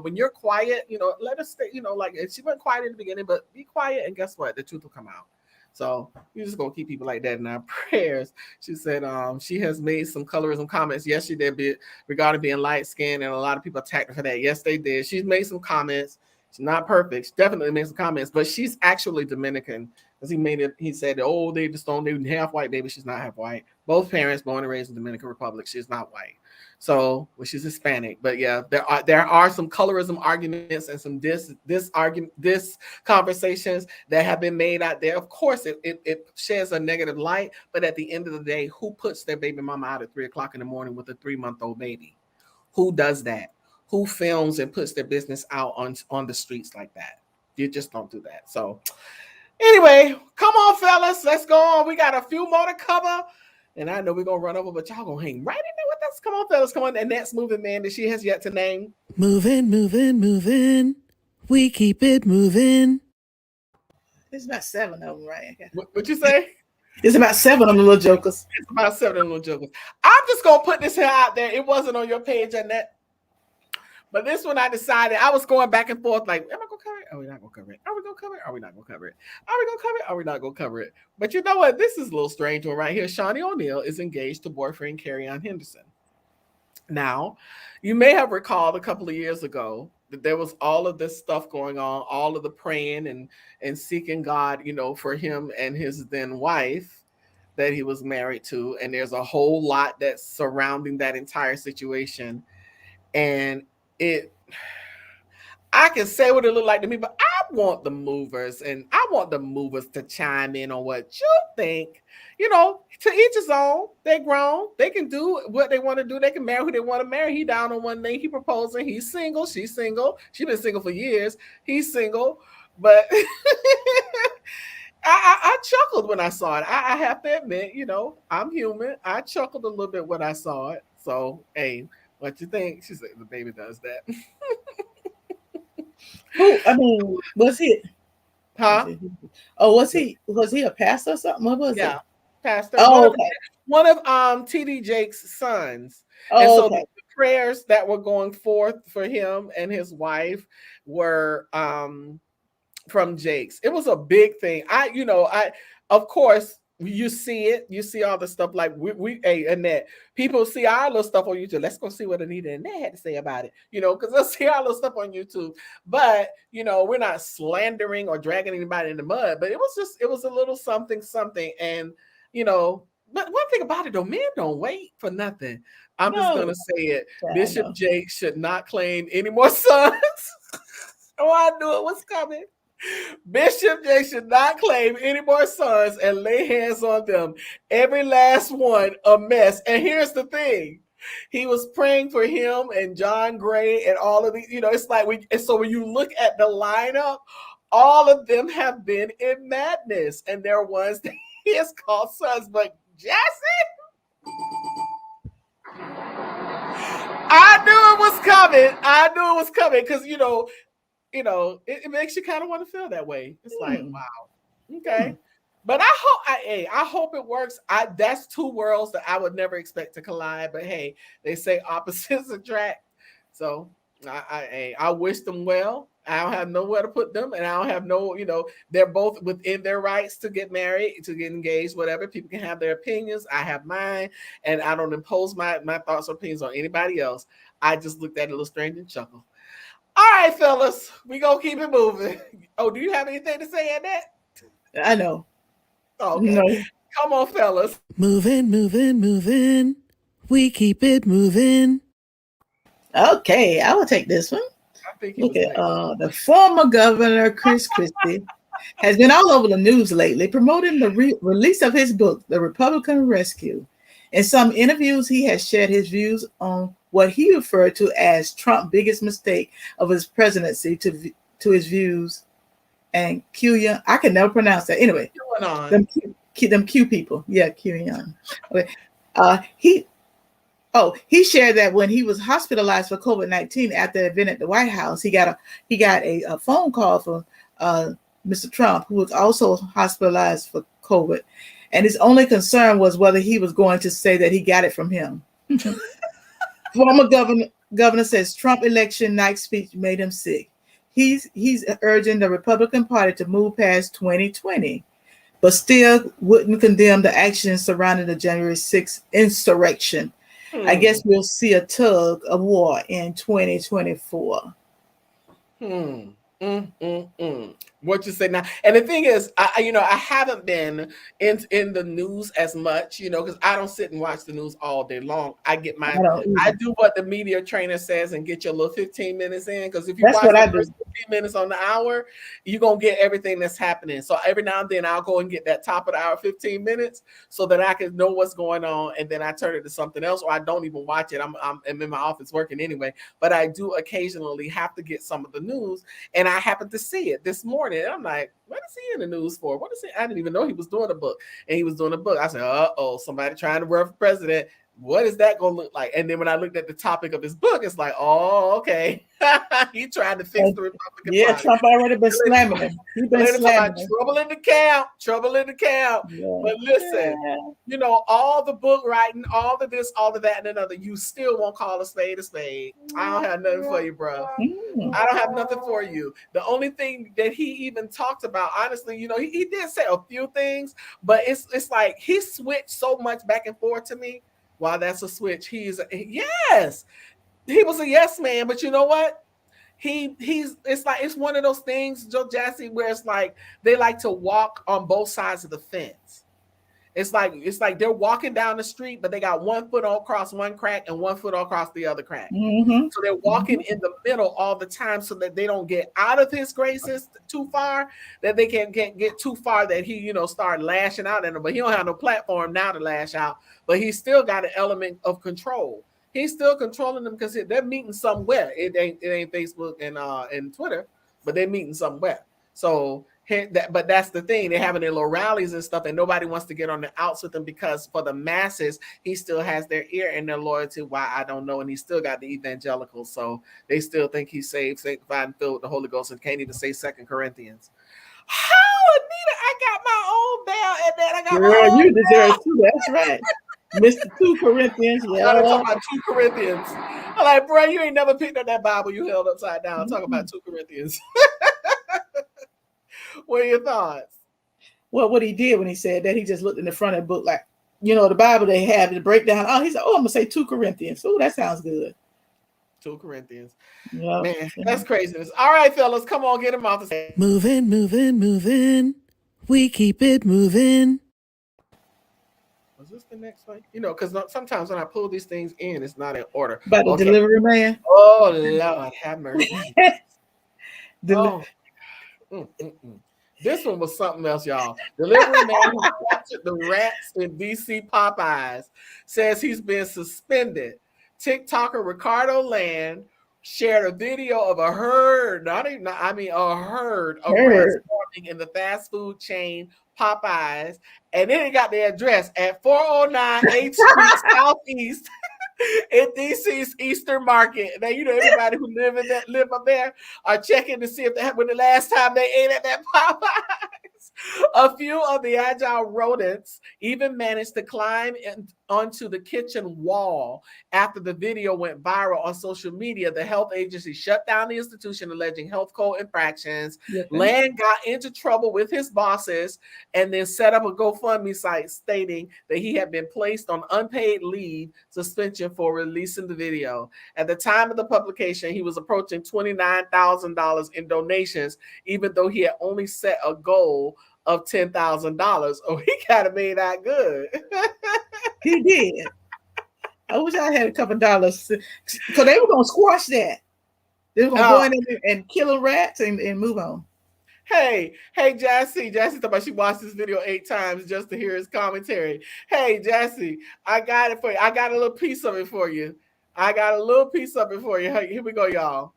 when you're quiet, let her stay, and she went quiet in the beginning, but be quiet. And guess what? The truth will come out. So we're just gonna keep people like that in our prayers. She said she has made some colorism comments. Yes, she did, regarding being light skinned, and a lot of people attacked her for that. Yes, they did. She's made some comments. She's not perfect. She definitely made some comments, but she's actually Dominican. Because he said, oh, they half white, baby. She's not half white. Both parents born and raised in the Dominican Republic. She's not white. So, she's Hispanic, but yeah, there are some colorism arguments and some this conversations that have been made out there. Of course, it sheds a negative light, but at the end of the day, who puts their baby mama out at 3:00 in the morning with a 3-month-old baby? Who does that? Who films and puts their business out on the streets like that? You just don't do that. So, anyway, come on, fellas, let's go on. We got a few more to cover. And I know we're going to run over, but y'all going to hang right in there with us. Come on, fellas. Come on. Annette's moving, man, that she has yet to name. Moving, moving, moving. We keep it moving. There's about 7 of them, right? What you say? It's about 7 of them little jokers. It's about 7 of them little jokers. I'm just going to put this here out there. It wasn't on your page, Annette. But this one I decided, I was going back and forth like, am I going to cover it? Are we not going to cover it? Are we going to cover it? Are we not going to cover it? Are we going to cover it? Are we not going to cover it? But you know what? This is a little strange one right here. Shawnee O'Neal is engaged to boyfriend Carry-On Henderson. Now, you may have recalled a couple of years ago that there was all of this stuff going on, all of the praying and seeking God, for him and his then wife that he was married to. And there's a whole lot that's surrounding that entire situation. And I can say what it looked like to me, but I want the movers to chime in on what you think. To each his own. They're grown. They can do what they want to do. They can marry who they want to marry. He down on one thing. He proposing. He's single. She's single. She's been single for years. He's single. But I chuckled when I saw it. I have to admit, I'm human. I chuckled a little bit when I saw it. So, hey, what you think? She said the baby does that. Was he? Huh? Oh, was he a pastor or something? What was it? Pastor. Oh, one of TD Jake's sons. Oh, and so okay. the prayers that were going forth for him and his wife were from Jake's. It was a big thing. Of course, you see it. You see all the stuff like hey, Annette, people see our little stuff on YouTube. Let's go see what Anita and Annette had to say about it, because they'll see our little stuff on YouTube. But, we're not slandering or dragging anybody in the mud, but it was a little something. And, but one thing about it though, men don't wait for nothing. I'm just going to say it. Yeah, Bishop Jake should not claim any more sons. Oh, I knew it was coming. Bishop Jake should not claim any more sons and lay hands on them. Every last one a mess. And here's the thing. He was praying for him and John Gray and all of these, it's like so when you look at the lineup, all of them have been in madness. And there are ones that he has called sons. But Jesse, I knew it was coming because it makes you kind of want to feel that way. It's like, wow, okay. But I hope it works. That's 2 worlds that I would never expect to collide. But hey, they say opposites attract. So I wish them well. I don't have nowhere to put them, and I don't have they're both within their rights to get married, to get engaged, whatever. People can have their opinions. I have mine, and I don't impose my thoughts or opinions on anybody else. I just looked at it a little strange and chuckled. All right, fellas, we gonna keep it moving. Oh, do you have anything to say on that? I know. Okay. No. Come on, fellas. Moving, moving, moving. We keep it moving. Okay, I will take this one. Look at the former governor, Chris Christie, has been all over the news lately promoting the release of his book, The Republican Rescue. In some interviews, he has shared his views on what he referred to as Trump's biggest mistake of his presidency to his views. And Q-Young, I can never pronounce that. Anyway, them Q people. Yeah, Q-Young. Okay. Oh, he shared that when he was hospitalized for COVID-19 after the event at the White House, he got a phone call from Mr. Trump, who was also hospitalized for COVID, and his only concern was whether he was going to say that he got it from him. Former governor says Trump election night speech made him sick. He's urging the Republican Party to move past 2020, but still wouldn't condemn the actions surrounding the January 6th insurrection. I guess we'll see a tug of war in 2024. What you say now? And the thing is, I haven't been in the news as much, because I don't sit and watch the news all day long. I do what the media trainer says and get your little 15 minutes in, because if you watch the first 15 minutes on the hour, you're gonna get everything that's happening. So every now and then I'll go and get that top of the hour 15 minutes so that I can know what's going on, and then I turn it to something else, or I don't even watch it. I'm in my office working anyway, but I do occasionally have to get some of the news, and I happened to see it this morning. And I'm like, what is he in the news for? What is he? I didn't even know he was doing a book. And he was doing a book. I said, somebody trying to run for president. What is that going to look like? And then when I looked at the topic of his book, it's like, oh, okay. He trying to fix the Republican Party. Trump already been slamming him. He's been slamming him. Trouble in the camp. Yeah. But listen, all the book writing, all of this, all of that, and another, you still won't call a spade a spade. I don't have nothing for you, bro. I don't have nothing for you. The only thing that he even talked about, honestly, he did say a few things, but it's like he switched so much back and forth to me. Wow, that's a switch. Yes, he was a yes man, but you know what? It's one of those things, Joe Jassy, where it's like they like to walk on both sides of the fence. It's like they're walking down the street, but they got 1 foot across one crack and 1 foot across the other crack. Mm-hmm. So they're walking in the middle all the time, so that they don't get out of his graces too far, that they can't get too far that he, start lashing out at them. But he don't have no platform now to lash out. But he's still got an element of control. He's still controlling them because they're meeting somewhere. It ain't Facebook and Twitter, but they're meeting somewhere. So. But that's the thing. They're having their little rallies and stuff, and nobody wants to get on the outs with them, because for the masses, he still has their ear and their loyalty. Why, I don't know. And he's still got the evangelicals, so they still think he's saved, sanctified, and filled with the Holy Ghost, and can't even say 2 Corinthians. How, Anita? I got my own bell, and then I got my own you deserve bell. 2. That's right. Mr. 2 Corinthians. Yeah. I'm talking about 2 Corinthians. I'm like, bro, you ain't never picked up that Bible you held upside down. Talking about 2 Corinthians. What are your thoughts? Well, what he did when he said that, he just looked in the front of the book, like, the Bible they have the breakdown. Oh, he said, I'm gonna say 2 Corinthians. Oh, that sounds good. 2 Corinthians. Yep. Man, that's craziness. All right, fellas, come on, get him off the stage. Moving. We keep it moving. Was this the next one? Because sometimes when I pull these things in, it's not in order. By the delivery man. Oh, Lord, have mercy. This one was something else, y'all. Delivery man who captured the rats in DC Popeyes says he's been suspended. TikToker Ricardo Land shared a video of a herd of rats forming in the fast food chain Popeyes, and then it got the address at 409 8th Street Southeast in DC's Eastern Market. Now, everybody who live up there are checking to see if when the last time they ate at that Popeyes. A few of the agile rodents even managed to climb onto the kitchen wall after the video went viral on social media. The health agency shut down the institution, alleging health code infractions. Land got into trouble with his bosses and then set up a GoFundMe site stating that he had been placed on unpaid leave suspension for releasing the video. At the time of the publication, he was approaching $29,000 in donations, even though he had only set a goal of $10,000. Oh, he kind of made that good. He did. I wish I had a couple dollars, because they were going to squash that. They were going to go in and kill rats and move on. Hey, Jassy talking about she watched this video 8 times just to hear his commentary. Hey, Jassy, I got it for you. I got a little piece of it for you. Here we go, y'all.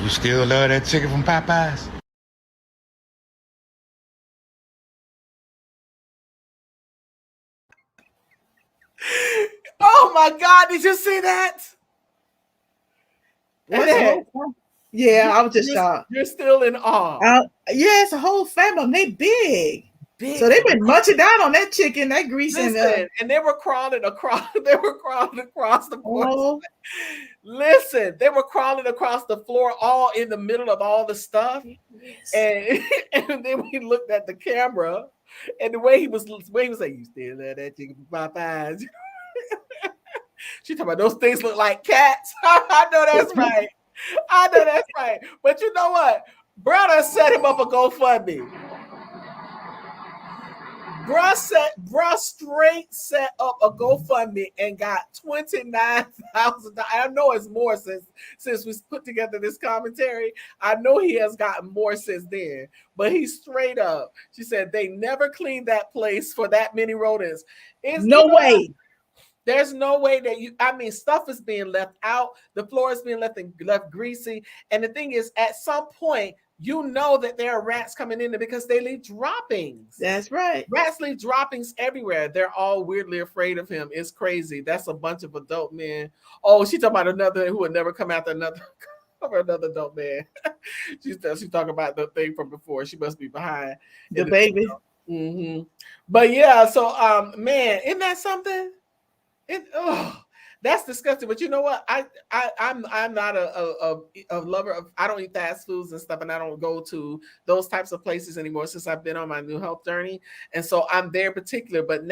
You still love that chicken from Popeyes? Oh my God! Did you see that? Yeah, I was just shocked. You're still in awe. Yeah, it's a whole family. They big. Big. So they've been munching down on that chicken, that grease, and they were crawling across. They were crawling across the floor. Oh. Listen, they were crawling across the floor, all in the middle of all the stuff. Yes. And then we looked at the camera, and the way he was like, "You still love that chicken from Popeyes?" She talking about those things look like cats. I know that's right. I know that's right. But you know what? Brother set him up a GoFundMe. Bruh straight set up a GoFundMe and got $29,000. I know it's more since we put together this commentary. I know he has gotten more since then. But he's straight up. She said they never cleaned that place for that many rodents. No way. There's no way that stuff is being left out. The floor is being left greasy. And the thing is, at some point, you know that there are rats coming in there because they leave droppings. That's right. Rats leave droppings everywhere. They're all weirdly afraid of him. It's crazy. That's a bunch of adult men. Oh, she talking about another who would never come after another adult man. She's talking about the thing from before. She must be behind the baby. Mm-hmm. But yeah, so man, isn't that something? That's disgusting. But you know what? I'm not a lover of. I don't eat fast foods and stuff, and I don't go to those types of places anymore since I've been on my new health journey. And so I'm very particular. But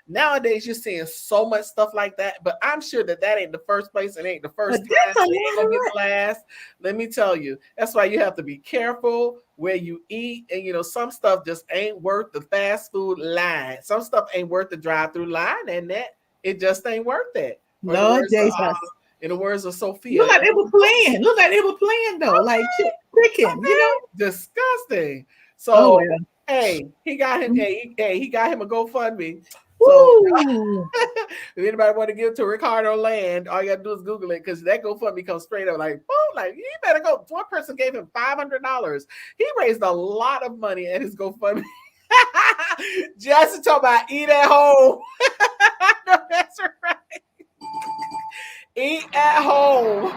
nowadays you're seeing so much stuff like that. But I'm sure that ain't the first place. It ain't the first time. It ain't gonna be the last. Let me tell you. That's why you have to be careful where you eat. And some stuff just ain't worth the fast food line. Some stuff ain't worth the drive-through line, and that. It just ain't worth it. Lord Jesus. In the words of Sophia. Look like they were playing though. Like chicken, Disgusting. So hey, he got him. He got him a GoFundMe. So if anybody want to give to Ricardo Land, all you gotta do is Google it because that GoFundMe comes straight up like, boom, like you better go. One person gave him $500. He raised a lot of money at his GoFundMe. Jesse talking about eat at home. No, that's right. Eat at home.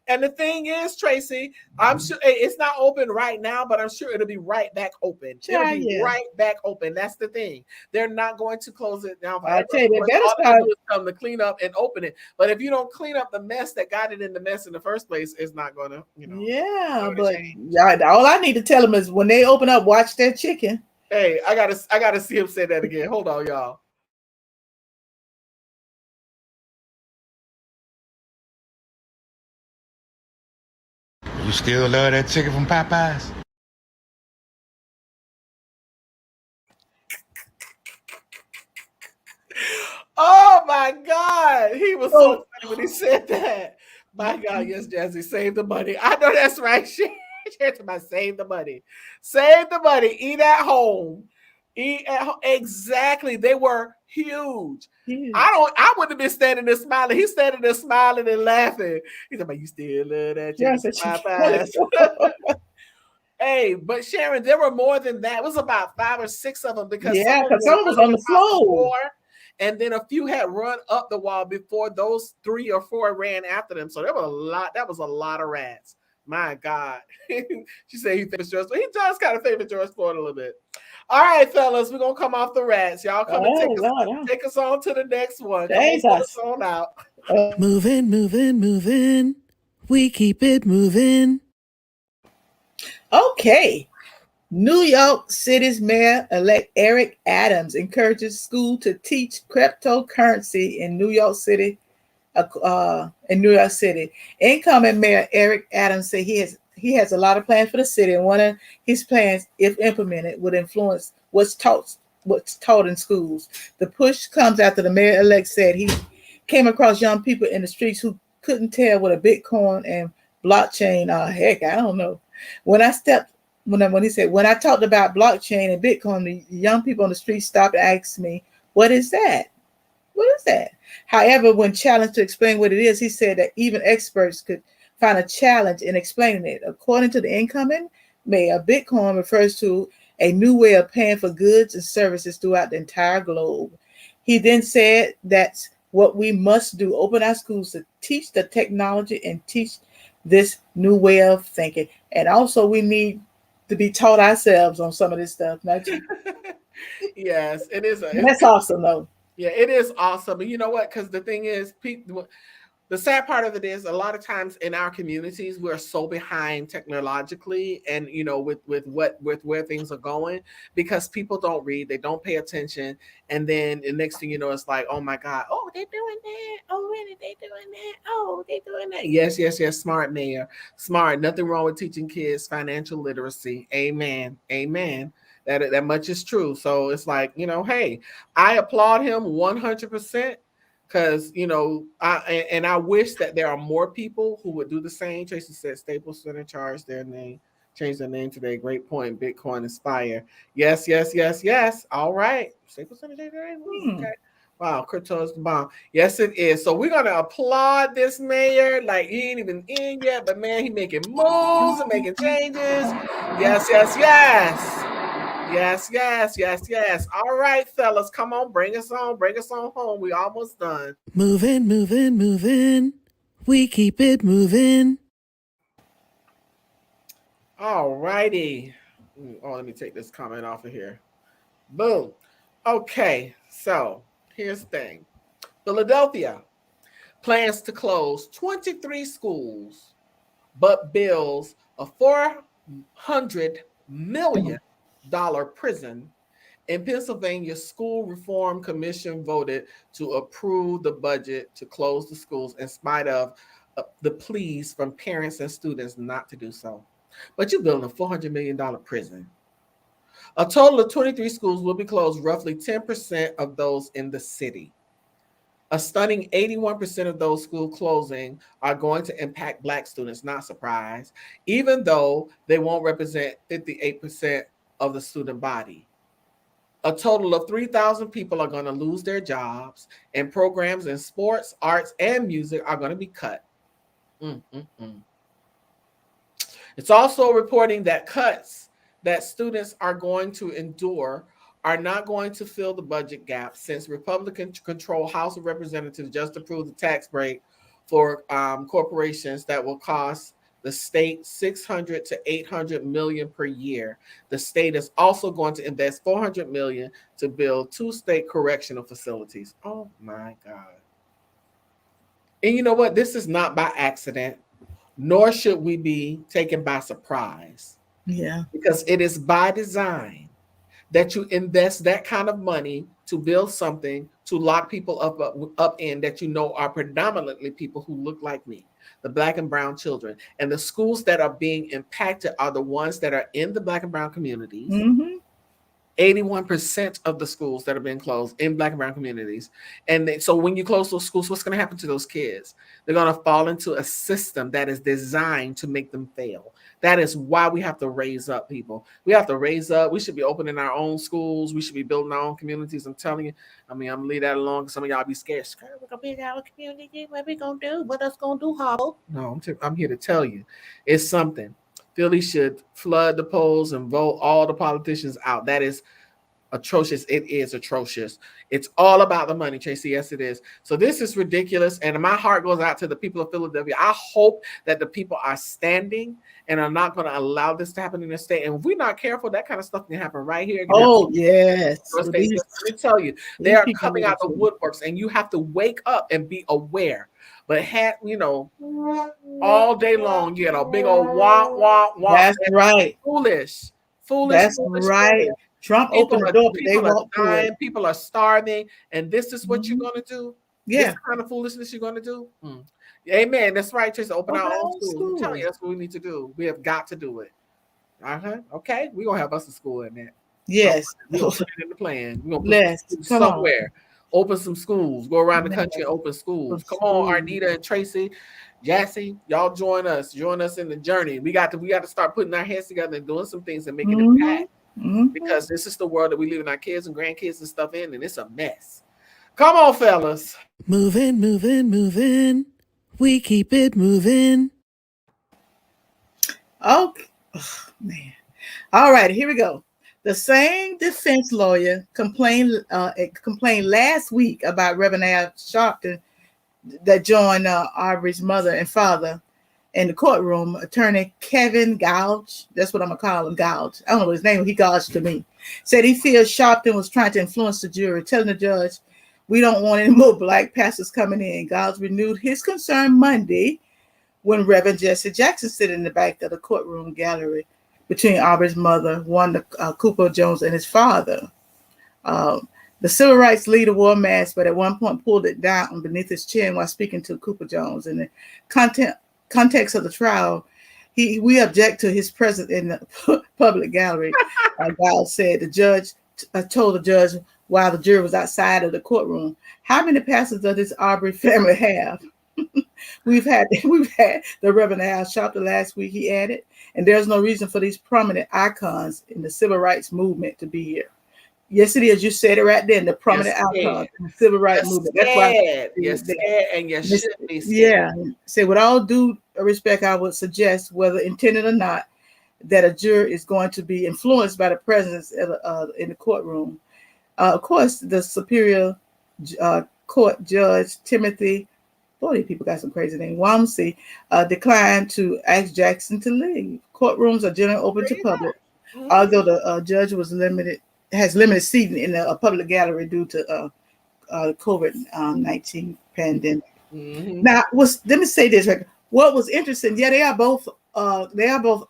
And the thing is, Tracy, I'm sure it's not open right now, but I'm sure it'll be right back open. It'll be right back open. That's the thing. They're not going to close it down. I tell you, all they do is come to clean up and open it. But if you don't clean up the mess that got it in the mess in the first place, it's not going to, Yeah, but all I need to tell them is when they open up, watch that chicken. Hey, I gotta see him say that again. Hold on, y'all. You still love that chicken from Popeyes? Oh my God. He was so funny when he said that. My God, yes, Jazzy, save the money. I know that's right. She about save the money. Save the money. Eat at home. Eat at home. Exactly. They were huge. I wouldn't have been standing there smiling. He's standing there smiling and laughing. He's like, you still love that chicken. Hey, but Sharon, there were more than that. It was about 5 or 6 of them because some was on the floor. And then a few had run up the wall before those 3 or 4 ran after them. So there was a lot. That was a lot of rats. My God. She said he favors George. He does kind of favor George Floyd a little bit. All right, fellas, we're going to come off the rats. Y'all come and take us on to the next one. Take us on out. Moving, moving, moving. We keep it moving. Okay. New York City's Mayor-elect Eric Adams encourages school to teach cryptocurrency in New York City. Incoming Mayor Eric Adams said he has a lot of plans for the city, and one of his plans, if implemented, would influence what's taught in schools. The push comes after the mayor-elect said he came across young people in the streets who couldn't tell what a Bitcoin and blockchain are. Heck, I don't know. When he said, when I talked about blockchain and Bitcoin, the young people on the street stopped and asked me, what is that? What is that? However, when challenged to explain what it is, he said that even experts could find a challenge in explaining it. According to the incoming mayor, Bitcoin refers to a new way of paying for goods and services throughout the entire globe. He then said that's what we must do, open our schools to teach the technology and teach this new way of thinking. And also we need to be taught ourselves on some of this stuff. Yes, it is. That's awesome though. Yeah, it is awesome. And you know what? Because the thing is, people, the sad part of it is a lot of times in our communities we're so behind technologically and with where things are going, because people don't read, they don't pay attention, and then the next thing you know it's like, oh my God, oh they're doing that, oh really they doing that, oh they doing that. Yes, smart mayor, smart. Nothing wrong with teaching kids financial literacy. Amen. That much is true. So it's like, hey, I applaud him 100%. Because, I wish that there are more people who would do the same. Tracy said Staples Center change their name today. Great point. Bitcoin Inspire. Yes. All right. Staples Center change their name. Okay. Wow, crypto is the bomb. Yes, it is. So we're gonna applaud this mayor. Like, he ain't even in yet, but man, he making moves and making changes. Yes. Yes. All right, fellas, come on, bring us on home. We almost done. Moving. We keep it moving. All righty. Oh, let me take this comment off of here. Boom. Okay, so here's the thing. Philadelphia plans to close 23 schools, but builds a $400 million prison. In Pennsylvania, School Reform Commission voted to approve the budget to close the schools in spite of the pleas from parents and students not to do so. But you're building a $400 million prison. A total of 23 schools will be closed, roughly 10% of those in the city. A stunning 81% of those school closing are going to impact Black students, not surprised, even though they won't represent 58% of the student body. A total of 3,000 people are going to lose their jobs, and programs in sports, arts, and music are going to be cut. It's also reporting that cuts that students are going to endure are not going to fill the budget gap, since Republican-controlled House of Representatives just approved the tax break for corporations that will cost the state $600 to $800 million per year. The state is also going to invest $400 million to build 2 state correctional facilities. Oh my God. And you know what? This is not by accident, nor should we be taken by surprise. Yeah. Because it is by design that you invest that kind of money to build something to lock people up in that are predominantly people who look like me, the Black and brown children. And the schools that are being impacted are the ones that are in the Black and brown communities. 81% of the schools that are being closed in Black and brown communities. And so when you close those schools, what's going to happen to those kids? They're going to fall into a system that is designed to make them fail. That is why we have to raise up, people. We have to raise up. We should be opening our own schools. We should be building our own communities. I'm telling you. I mean, I'm going to leave that alone because some of y'all be scared. We're going to build our community. What we going to do? What us going to do, Hobble? No, I'm here to tell you. It's something. Philly should flood the polls and vote all the politicians out. That is atrocious. It is atrocious. It's all about the money, Tracy. Yes, it is. So this is ridiculous. And my heart goes out to the people of Philadelphia. I hope that the people are standing and are not going to allow this to happen in the state. And if we're not careful, that kind of stuff can happen right here. Oh, yes. Let me tell you, they are coming out the woodworks, and you have to wake up and be aware. But all day long, you get a big old wah. That's right. Foolish. That's right. Foolish. Trump opened the door, but they won't do it. People are starving, and this is what you're going to do? Yeah. This kind of foolishness you're going to do? Amen. That's right, Tracy. Open our own school. I'm telling you, that's what we need to do. We have got to do it. Okay. We're going to have us a school in that. Yes. We're going to put it in the plan. We're going to put it somewhere. Open some schools. Go around the country and open schools. Come on, Anita and Tracy, Jassy, y'all join us. Join us in the journey. We got to start putting our heads together and doing some things and making an impact. Because this is the world that we live in our kids and grandkids and stuff in, and it's a mess. Come on, fellas. Moving. We keep it moving. Okay. Oh, man. All right, here we go. The same defense lawyer complained last week about Reverend Al Sharpton that joined Aubrey's mother and father in the courtroom. Attorney Kevin Gouge, that's what I'm gonna call him, Gouge. I don't know his name. He gouged to me. Said he feels Sharpton was trying to influence the jury, telling the judge, "We don't want any more black pastors coming in." Gouge renewed his concern Monday when Reverend Jesse Jackson stood in the back of the courtroom gallery between Aubrey's mother, Wanda Cooper Jones, and his father. The civil rights leader wore a mask, but at one point pulled it down beneath his chin while speaking to Cooper Jones. In the context of the trial, we object to his presence in the public gallery. Giles said the judge told the judge while the jury was outside of the courtroom, "How many pastors does this Aubrey family have?" We've had the Reverend Al Sharpton last week, he added, "and there's no reason for these prominent icons in the civil rights movement to be here." Yes, it is. You said it right then. The prominent icons in the civil rights movement. That's why you're scared, and you should be scared. Yeah. Say, with all due respect, I would suggest, whether intended or not, that a juror is going to be influenced by the presence in the courtroom. Of course, the Superior Court Judge Timothy, boy, these people got some crazy names, Wamsey, declined to ask Jackson to leave. Courtrooms are generally open to public, although the judge has limited seating in the public gallery due to COVID-19 pandemic. Mm-hmm. Now, let me say this. Right? What was interesting? Yeah, they are both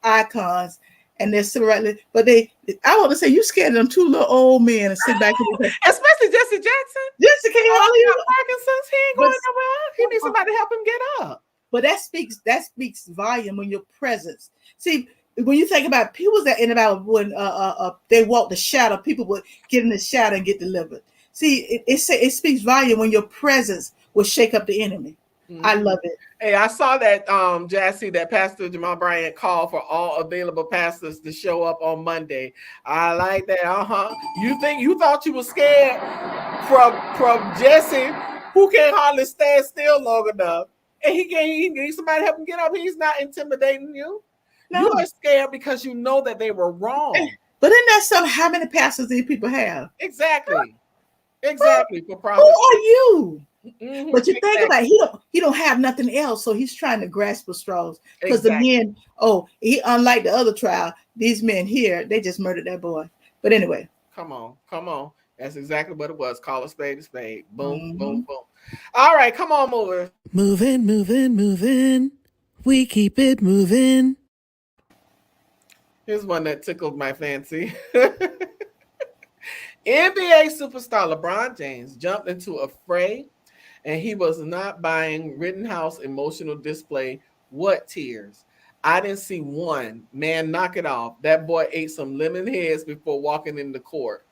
icons, and they're civil rights. But I want to say, you scared of them two little old men and sit back and especially Jesse Jackson. Jesse can't hardly Parkinson's. He ain't going nowhere. He needs somebody to help him get up. But that speaks volume when your presence. See, when you think about people that in about when they walk the shadow, people would get in the shadow and get delivered. See, it speaks volume when your presence will shake up the enemy. Mm-hmm. I love it. Hey, I saw that Jassy, that Pastor Jamal Bryant called for all available pastors to show up on Monday. I like that. You thought you were scared from Jesse, who can't hardly stand still long enough, and he needs somebody to help him get up. He's not intimidating you. No. You are scared because you know that they were wrong. But isn't that something? How many pastors these people have? Exactly. For Who prophecy. are you? Mm-hmm. But you think about it, he don't have nothing else, so he's trying to grasp the straws. Because the men, unlike the other trial, these men here, they just murdered that boy. But anyway. Come on. That's exactly what it was. Call a spade a spade. Boom, boom, boom. All right, come on, movers. Moving. We keep it moving. Here's one that tickled my fancy. NBA superstar LeBron James jumped into a fray, and he was not buying Rittenhouse emotional display. What tears? I didn't see one. Man, knock it off. That boy ate some lemon heads before walking in the court.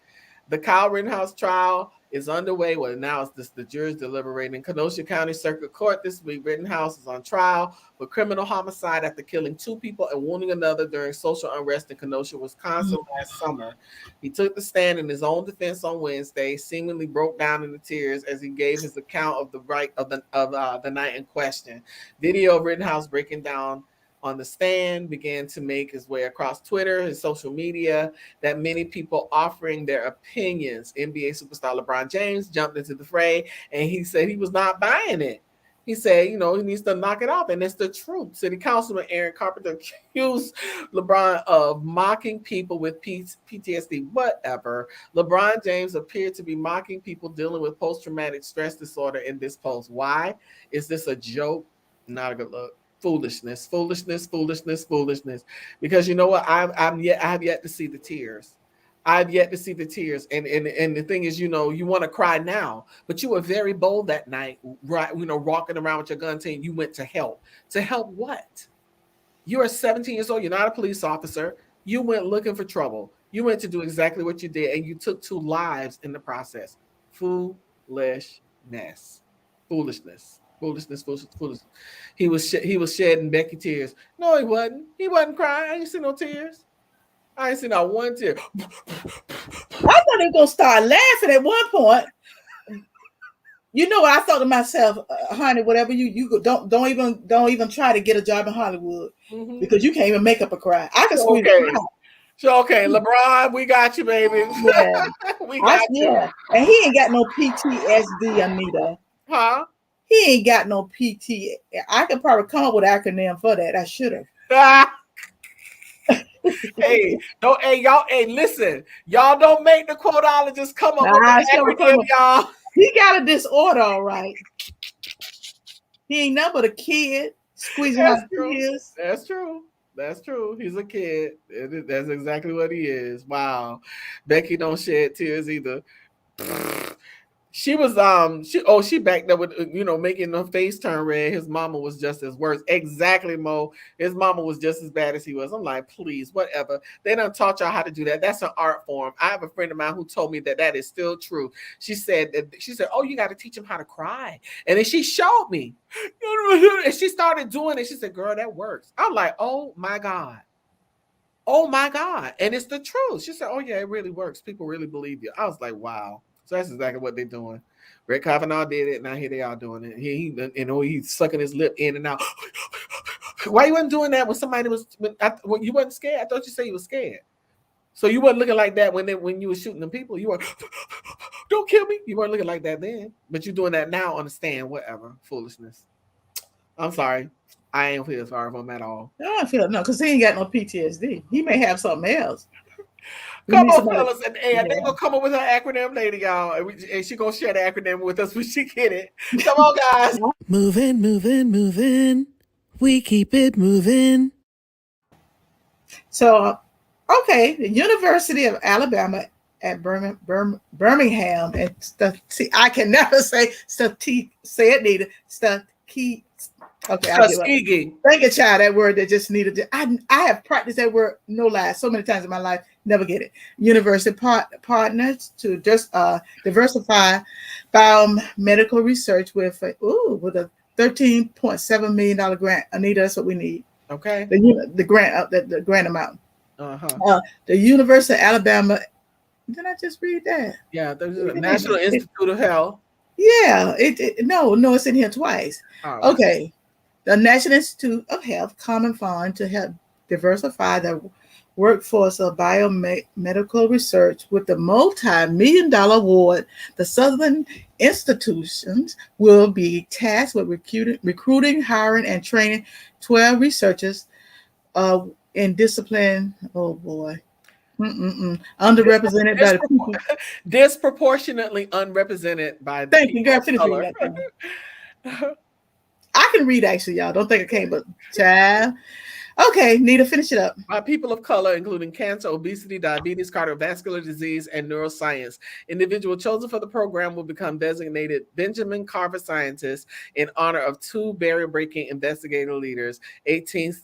The Kyle Rittenhouse trial is underway. Well, now it's the jury's deliberating in Kenosha County Circuit Court this week. Rittenhouse is on trial for criminal homicide after killing 2 people and wounding another during social unrest in Kenosha, Wisconsin last summer. He took the stand in his own defense on Wednesday, seemingly broke down into tears as he gave his account of the night in question. Video of Rittenhouse breaking down on the stand began to make his way across Twitter and social media, that many people offering their opinions. NBA superstar LeBron James jumped into the fray, and he said he was not buying it. He said, he needs to knock it off, and it's the truth. City Councilman Aaron Carpenter accused LeBron of mocking people with PTSD. Whatever. LeBron James appeared to be mocking people dealing with post-traumatic stress disorder in this post. Why? Is this a joke? Not a good look. Foolishness. Because you know what? I have yet to see the tears. I've yet to see the tears. And the thing is, you want to cry now, but you were very bold that night, right? Walking around with your gun saying you went to help. To help what? You are 17 years old. You're not a police officer. You went looking for trouble. You went to do exactly what you did, and you took 2 lives in the process. Foolishness. He was shedding Becky tears. No, he wasn't. He wasn't crying. I ain't see no tears. I ain't see not one tear. I thought they were gonna start laughing at one point. I thought to myself, honey, whatever you don't even try to get a job in Hollywood, because you can't even make up a cry. I can squeeze a cry. So, okay, LeBron, we got you, baby. Yeah. We got you. Yeah. And he ain't got no PTSD, Anita. Huh? He ain't got no PT. I could probably come up with an acronym for that. I should have. Hey, don't, hey, y'all, hey, listen, y'all don't make the quotologist come up with an acronym, y'all. He got a disorder, all right. He ain't nothing but a kid squeezing out tears. That's true. That's true. He's a kid. That's exactly what he is. Wow. Becky don't shed tears either. She was she backed up with making her face turn red. His mama was just as worse. Exactly, Mo. His mama was just as bad as he was. I'm like, please, whatever. They done taught y'all how to do that. That's an art form. I have a friend of mine who told me that is still true. She said, oh, you got to teach him how to cry. And then she showed me. And she started doing it. She said, girl, that works. I'm like, oh my God. Oh my God. And it's the truth. She said, oh yeah, it really works. People really believe you. I was like, wow. So that's exactly what they're doing. Brett Kavanaugh did it. Now here they are doing it. He's sucking his lip in and out. Why you wasn't doing that when somebody was? When you wasn't scared? I thought you said you were scared. So you wasn't looking like that when you were shooting them people. You were, don't kill me. You weren't looking like that then. But you're doing that now on the stand. Whatever foolishness. I'm sorry. I ain't feel sorry for him at all. I don't feel because he ain't got no PTSD. He may have something else. Come on, fellas, and they gonna come up with her acronym later, y'all, and she gonna share the acronym with us when she get it. Come on, guys. Moving, moving, moving. We keep it moving. So, okay, the University of Alabama at Birmingham, and I can never say say it neither. Okay, Tuskegee. Thank you, child. That word that just needed to. I have practiced that word, no lie, so many times in my life. Never get it. University partners to just diversify biomedical research with a $13.7 million grant. Anita, that's what we need. Okay. The grant the grant amount. The University of Alabama. Did I just read that? Yeah, there's the National Institute of Health. Yeah, no, it's in here twice. Right. Okay. The National Institute of Health Common Fund to help diversify the workforce of biomedical research with the multi-million-dollar award. The Southern institutions will be tasked with recruiting, hiring, and training 12 researchers in discipline. Oh boy. Underrepresented by the people. Disproportionately unrepresented by the Thank you, girl. Finish reading that. I can read, actually, y'all. Don't think I can, but child. Okay, Nita, finish it up. By people of color, including cancer, obesity, diabetes, cardiovascular disease, and neuroscience. Individual chosen for the program will become designated Benjamin Carver Scientists in honor of two barrier-breaking investigator leaders, 18th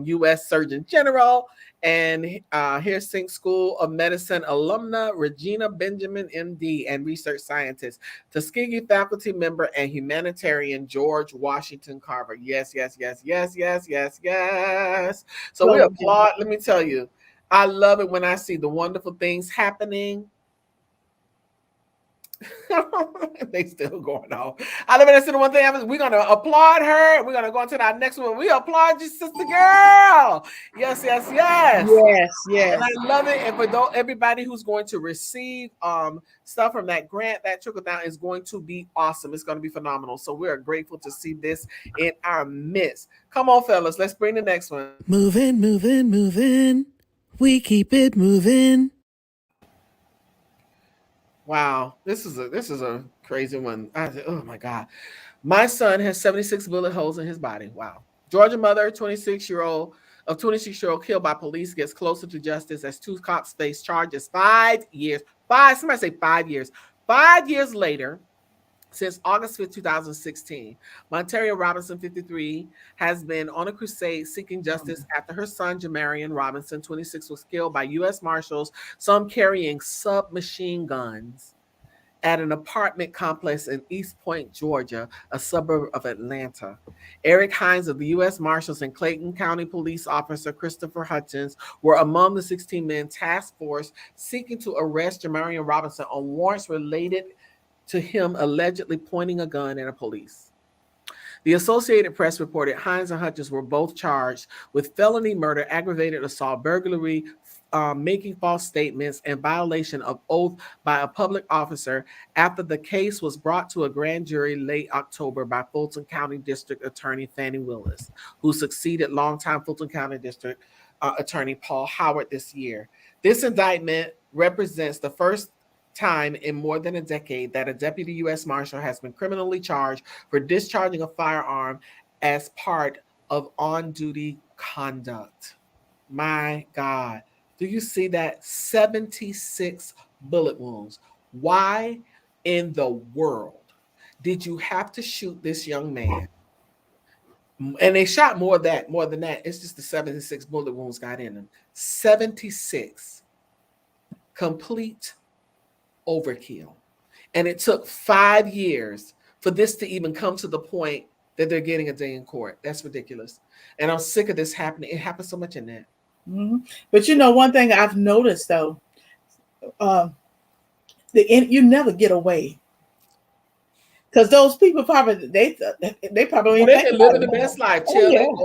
U.S. Surgeon General and Hersink School of Medicine alumna Regina Benjamin, MD, and research scientist, Tuskegee faculty member, and humanitarian George Washington Carver. Yes. So we applaud. Let me tell you, I love it when I see the wonderful things happening. They still going on. I love it. That's the one thing. We're gonna applaud her. We're gonna go on to our next one. We applaud you, sister girl. Yes. Yes. And I love it. And for everybody who's going to receive stuff from that grant, that trickle down is going to be awesome. It's going to be phenomenal. So we are grateful to see this in our midst. Come on, fellas. Let's bring the next one. Moving, moving, moving. We keep it moving. Wow, this is a crazy one. Oh my God. My son has 76 bullet holes in his body. Wow. Georgia mother, 26-year-old killed by police, gets closer to justice as two cops face charges 5 years. Somebody say 5 years. 5 years later, since August 5th, 2016, Monteria Robinson, 53, has been on a crusade seeking justice after her son, Jamarian Robinson, 26, was killed by U.S. Marshals, some carrying submachine guns, at an apartment complex in East Point, Georgia, a suburb of Atlanta. Eric Hines of the U.S. Marshals and Clayton County Police Officer Christopher Hutchins were among the 16-man task force seeking to arrest Jamarian Robinson on warrants related to him allegedly pointing a gun at a police. The Associated Press reported Hines and Hutchins were both charged with felony murder, aggravated assault, burglary, making false statements, and violation of oath by a public officer after the case was brought to a grand jury late October by Fulton County District Attorney Fannie Willis, who succeeded longtime Fulton County District Attorney Paul Howard this year. This indictment represents the first time in more than a decade that a deputy U.S. Marshal has been criminally charged for discharging a firearm as part of on-duty conduct. My God. Do you see that? 76 bullet wounds. Why in the world did you have to shoot this young man? And they shot more than that. It's just the 76 bullet wounds got in him. 76. Complete overkill. And it took 5 years for this to even come to the point that they're getting a day in court. That's ridiculous. And I'm sick of this happening. It happens so much in that. Mm-hmm. But you know, one thing I've noticed though, you never get away. Because those people probably they probably they can live in the best life, chilling, having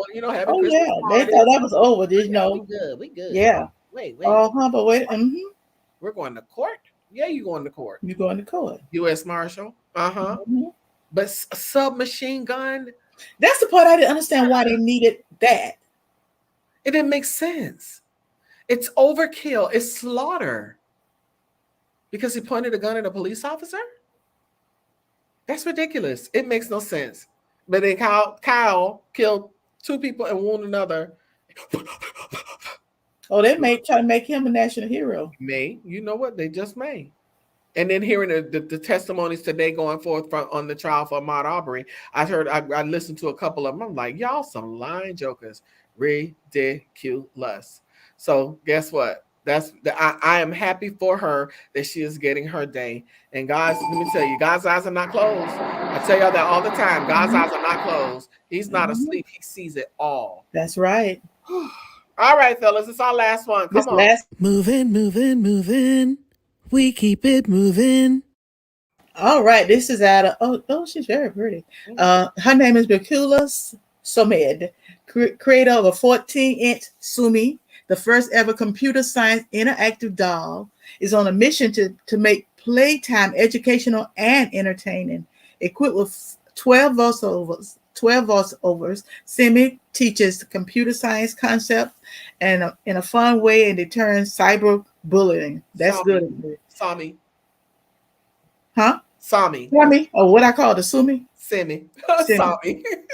Christmas parties. They thought that was over. You know, we good. Yeah. Wait. But wait. We're going to court. Yeah, you going to court. You're going to court. U.S. Marshal. But a submachine gun. That's the part I didn't understand why they needed that. It didn't make sense. It's overkill. It's slaughter. Because he pointed a gun at a police officer? That's ridiculous. It makes no sense. But then Kyle killed 2 people and wounded another. Oh, they try to make him a national hero. You know what? They just may. And then hearing the testimonies today going forth on the trial for Ahmaud Arbery, I listened to a couple of them. I'm like, y'all some lying jokers. Ridiculous. So guess what? I am happy for her that she is getting her day. And guys, let me tell you, God's eyes are not closed. I tell y'all that all the time. God's eyes are not closed. He's not asleep. He sees it all. That's right. All right, fellas, it's our last one. Come on. Moving. We keep it moving. All right, this is out of she's very pretty. Her name is Bakula Somed, creator of a 14-inch Sumi, the first ever computer science interactive doll, is on a mission to make playtime educational and entertaining. Equipped with 12 voiceovers, Simi teaches computer science concepts and in a fun way and deters cyberbullying. That's good. Sami. Huh? Sami. Or what I call the Sumi? Sami.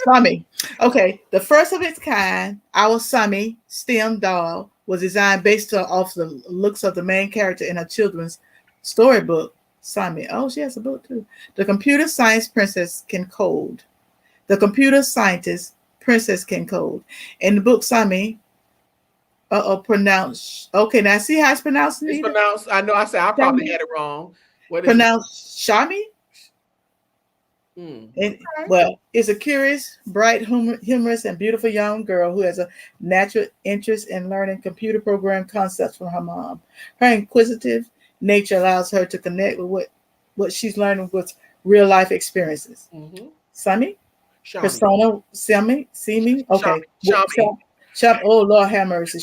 Sami. Okay. The first of its kind, our Sami STEM doll was designed based off the looks of the main character in a children's storybook, Sami. Oh, she has a book too. The computer science princess can code. The computer scientist princess can code. In the book, Sami, pronounced. Okay, now see how it's pronounced? It's pronounced. I know. I probably had it wrong. What is pronounced Shami? Well, it's a curious, bright, humorous, and beautiful young girl who has a natural interest in learning computer program concepts from her mom. Her inquisitive nature allows her to connect with what she's learning with real life experiences. Sami? Persona? Simi? Okay. Shami. Oh, Lord have mercy.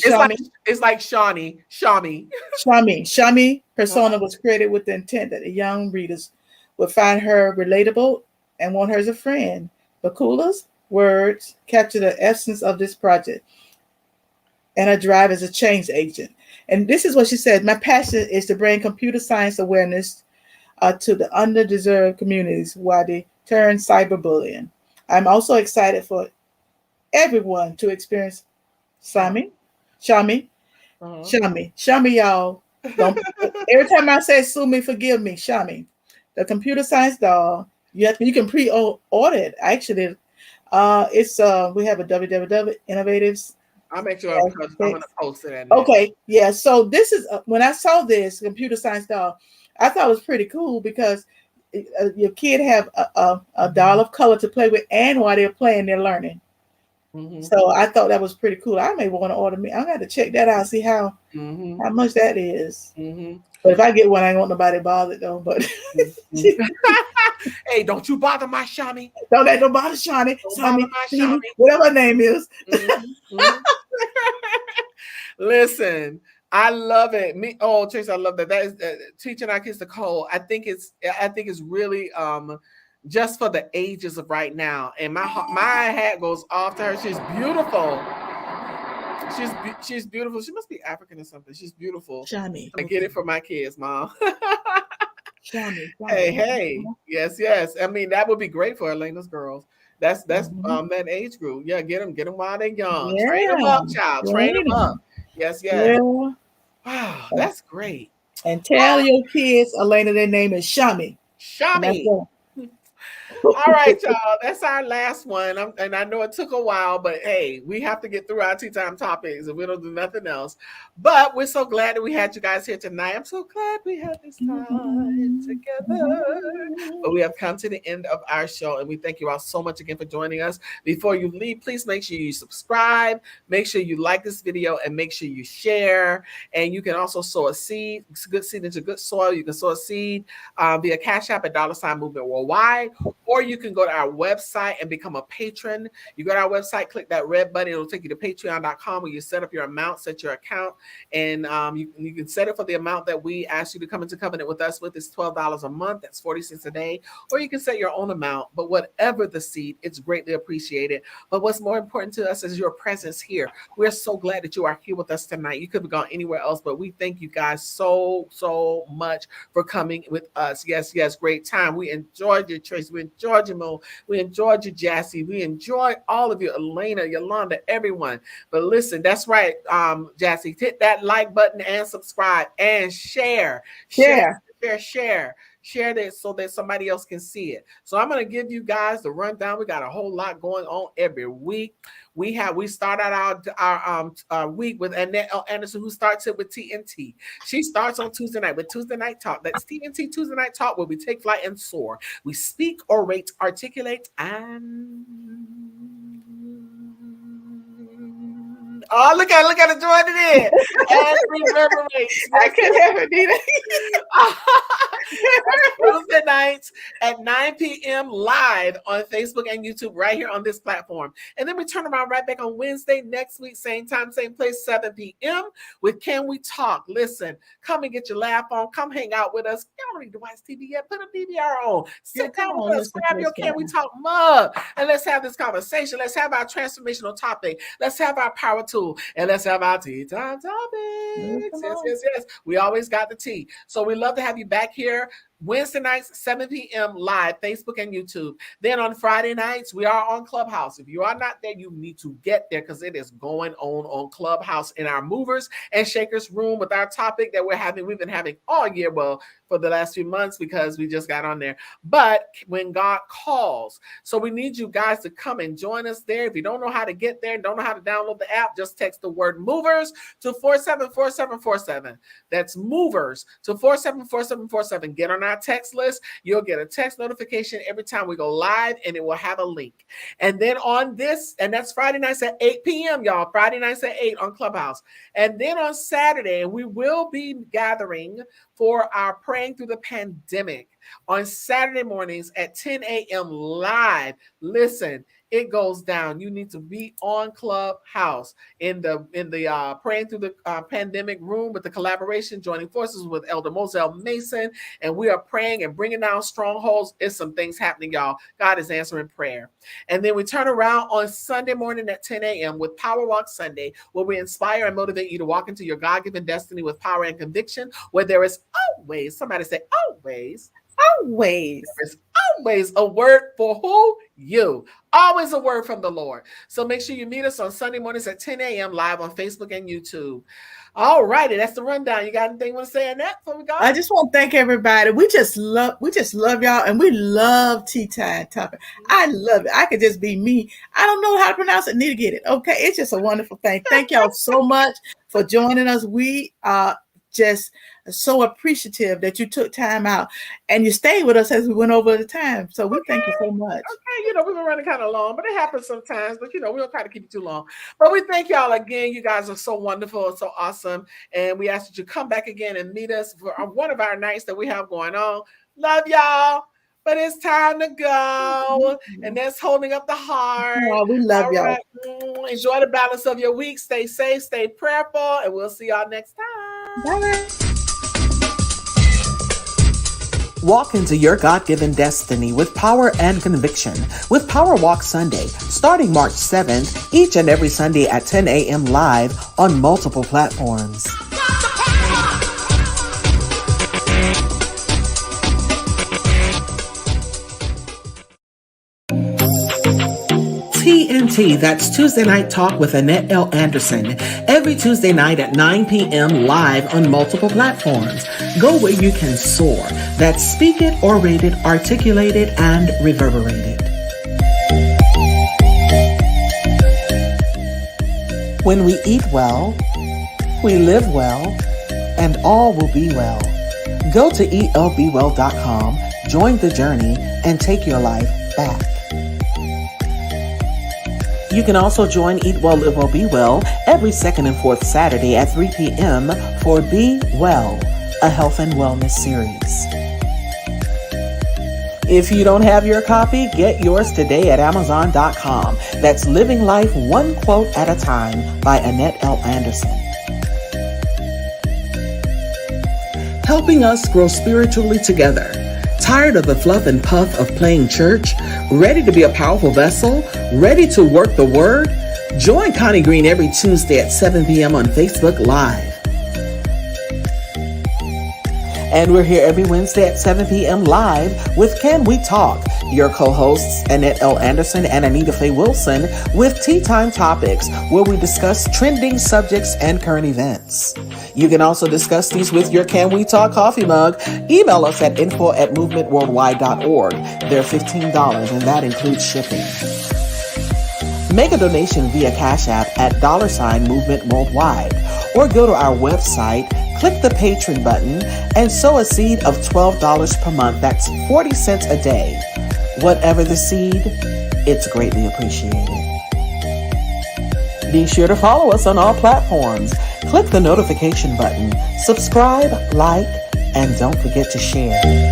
It's like Shami. Shami persona was created with the intent that the young readers would find her relatable and want her as a friend. Bakula's words capture the essence of this project and her drive as a change agent. And this is what she said: my passion is to bring computer science awareness to the underdeserved communities while deterring cyberbullying. I'm also excited for everyone to experience Shami, y'all. Every time I say Sumi, forgive me, Shami. The computer science doll. You can pre-order it. Actually, it's we have a www innovatives. I'll make sure I'm gonna post it. Okay, yeah. So this is when I saw this computer science doll, I thought it was pretty cool because your kid have a doll of color to play with, and while they're playing, they're learning. So I thought that was pretty cool. I may want to order me. I got to check that out, see how much that is. But if I get one, I don't want nobody bothered though. But Hey, don't you bother my Shami. don't let nobody Shawnee, Don't bother my Shami. whatever her name is. Listen, I love it. Tracy, I love that. That is teaching our kids to code. I think it's really just for the ages of right now. And my hat goes off to her. She's beautiful. She's beautiful. She must be African or something. She's beautiful. Shami. I get it for my kids, Mom. Shami. Hey. Yes. I mean, that would be great for Elena's girls. That's that age group. Yeah, get them while they're young. Yeah. Train them up, child. Train them up. Yes. Yeah. Wow, that's great. And tell your kids, Elena, their name is Shami. Shami. All right, y'all. That's our last one. And I know it took a while, but hey, we have to get through our tea time topics and we don't do nothing else. But we're so glad that we had you guys here tonight. I'm so glad we had this time together. But we have come to the end of our show, and we thank you all so much again for joining us. Before you leave, please make sure you subscribe, make sure you like this video, and make sure you share. And you can also sow a seed. It's a good seed into good soil. You can sow a seed via Cash App at $Movement Worldwide. Or you can go to our website and become a patron. You go to our website, click that red button. It'll take you to patreon.com where you set up your amount, set your account, and you can set it for the amount that we ask you to come into covenant with us with. It's $12 a month. That's 40 cents a day. Or you can set your own amount. But whatever the seed, it's greatly appreciated. But what's more important to us is your presence here. We're so glad that you are here with us tonight. You could have gone anywhere else, but we thank you guys so much for coming with us. Yes, great time. We enjoyed your choice. We enjoyed you, Mo. We enjoyed you, Jassy. We enjoyed all of you, Elena, Yolanda, everyone. But listen, that's right, Jassy. Hit that like button and subscribe and share that so that somebody else can see it. So I'm going to give you guys the rundown. We got a whole lot going on every week. We start out our week with Annette L who starts it with TNT. She starts on Tuesday night with Tuesday Night Talk. That's TNT Tuesday Night Talk, where we take flight and soar. We speak, orate, articulate, and look at it, join it in. And reverberate. I couldn't have it either. Tuesday nights at 9 p.m. live on Facebook and YouTube right here on this platform. And then we turn around right back on Wednesday next week, same time, same place, 7 p.m. with Can We Talk? Listen, come and get your laugh on. Come hang out with us. You don't need to watch TV yet. Put a DVR on. Sit down with us. Grab your Can We Talk mug. And let's have this conversation. Let's have our transformational topic. Let's have our power tool. And let's have our tea time topics. Yes. We always got the tea. So we love to have you back here Wednesday nights, 7 p.m. live, Facebook and YouTube. Then on Friday nights, we are on Clubhouse. If you are not there, you need to get there because it is going on Clubhouse in our movers and shakers room with our topic that we've been having all year. Well, for the last few months because we just got on there. But when God calls, so we need you guys to come and join us there. If you don't know how to get there, don't know how to download the app, just text the word movers to 474747. That's movers to 474747. Get on our text list. You'll get a text notification every time we go live, and it will have a link. And then on this, and that's Friday nights at 8 p.m., y'all. Friday nights at 8 on Clubhouse. And then on Saturday, we will be gathering for our Praying Through the Pandemic on Saturday mornings at 10 a.m. live. Listen, it goes down. You need to be on Clubhouse in the Praying Through the Pandemic room with the collaboration, joining forces with Elder Moselle Mason, and we are praying and bringing down strongholds. It's some things happening, y'all. God is answering prayer. And then we turn around on Sunday morning at 10 a.m. with Power Walk Sunday, where we inspire and motivate you to walk into your God-given destiny with power and conviction, where there is always, somebody say always. There's always a word for who? You. Always a word from the Lord. So make sure you meet us on Sunday mornings at 10 a.m. live on Facebook and YouTube. All righty, that's the rundown. You got anything you want to say on that before we go? I just want to thank everybody. We just love y'all, and we love Tea Time Topic. I love it. I could just be me. I don't know how to pronounce it. Need to get it. Okay, it's just a wonderful thing. Thank y'all so much for joining us. We are just so appreciative that you took time out and you stayed with us as we went over the time. So we thank you so much. Okay, we've been running kind of long, but it happens sometimes. But we don't try to keep it too long. But we thank y'all again. You guys are so wonderful and so awesome. And we ask that you come back again and meet us for one of our nights that we have going on. Love y'all. But it's time to go. And that's holding up the heart. Oh, we love y'all. Right. Enjoy the balance of your week. Stay safe, stay prayerful, and we'll see y'all next time. Bye. Walk into your God-given destiny with power and conviction with Power Walk Sunday, starting March 7th, each and every Sunday at 10 a.m. live on multiple platforms. TNT, that's Tuesday Night Talk with Annette L. Anderson, every Tuesday night at 9 p.m. live on multiple platforms. Go where you can soar. That's speak it, orate it, articulate it, and reverberate it. When we eat well, we live well, and all will be well. Go to elbewell.com, join the journey, and take your life back. You can also join Eat Well, Live Well, Be Well every second and fourth Saturday at 3 p.m. for Be Well, a health and wellness series. If you don't have your copy, get yours today at Amazon.com. That's Living Life One Quote at a Time by Annette L. Anderson. Helping us grow spiritually together. Tired of the fluff and puff of playing church? Ready to be a powerful vessel? Ready to work the word? Join Connie Green every Tuesday at 7 p.m. on Facebook Live. And we're here every Wednesday at 7 p.m. live with Can We Talk? Your co-hosts, Annette L. Anderson and Anita Faye Wilson, with Tea Time Topics, where we discuss trending subjects and current events. You can also discuss these with your Can We Talk coffee mug. Email us at info@movementworldwide.org. They're $15, and that includes shipping. Make a donation via Cash App at $Movement Worldwide, or go to our website, click the Patreon button, and sow a seed of $12 per month. That's 40 cents a day. Whatever the seed, it's greatly appreciated. Be sure to follow us on all platforms. Click the notification button, subscribe, like, and don't forget to share.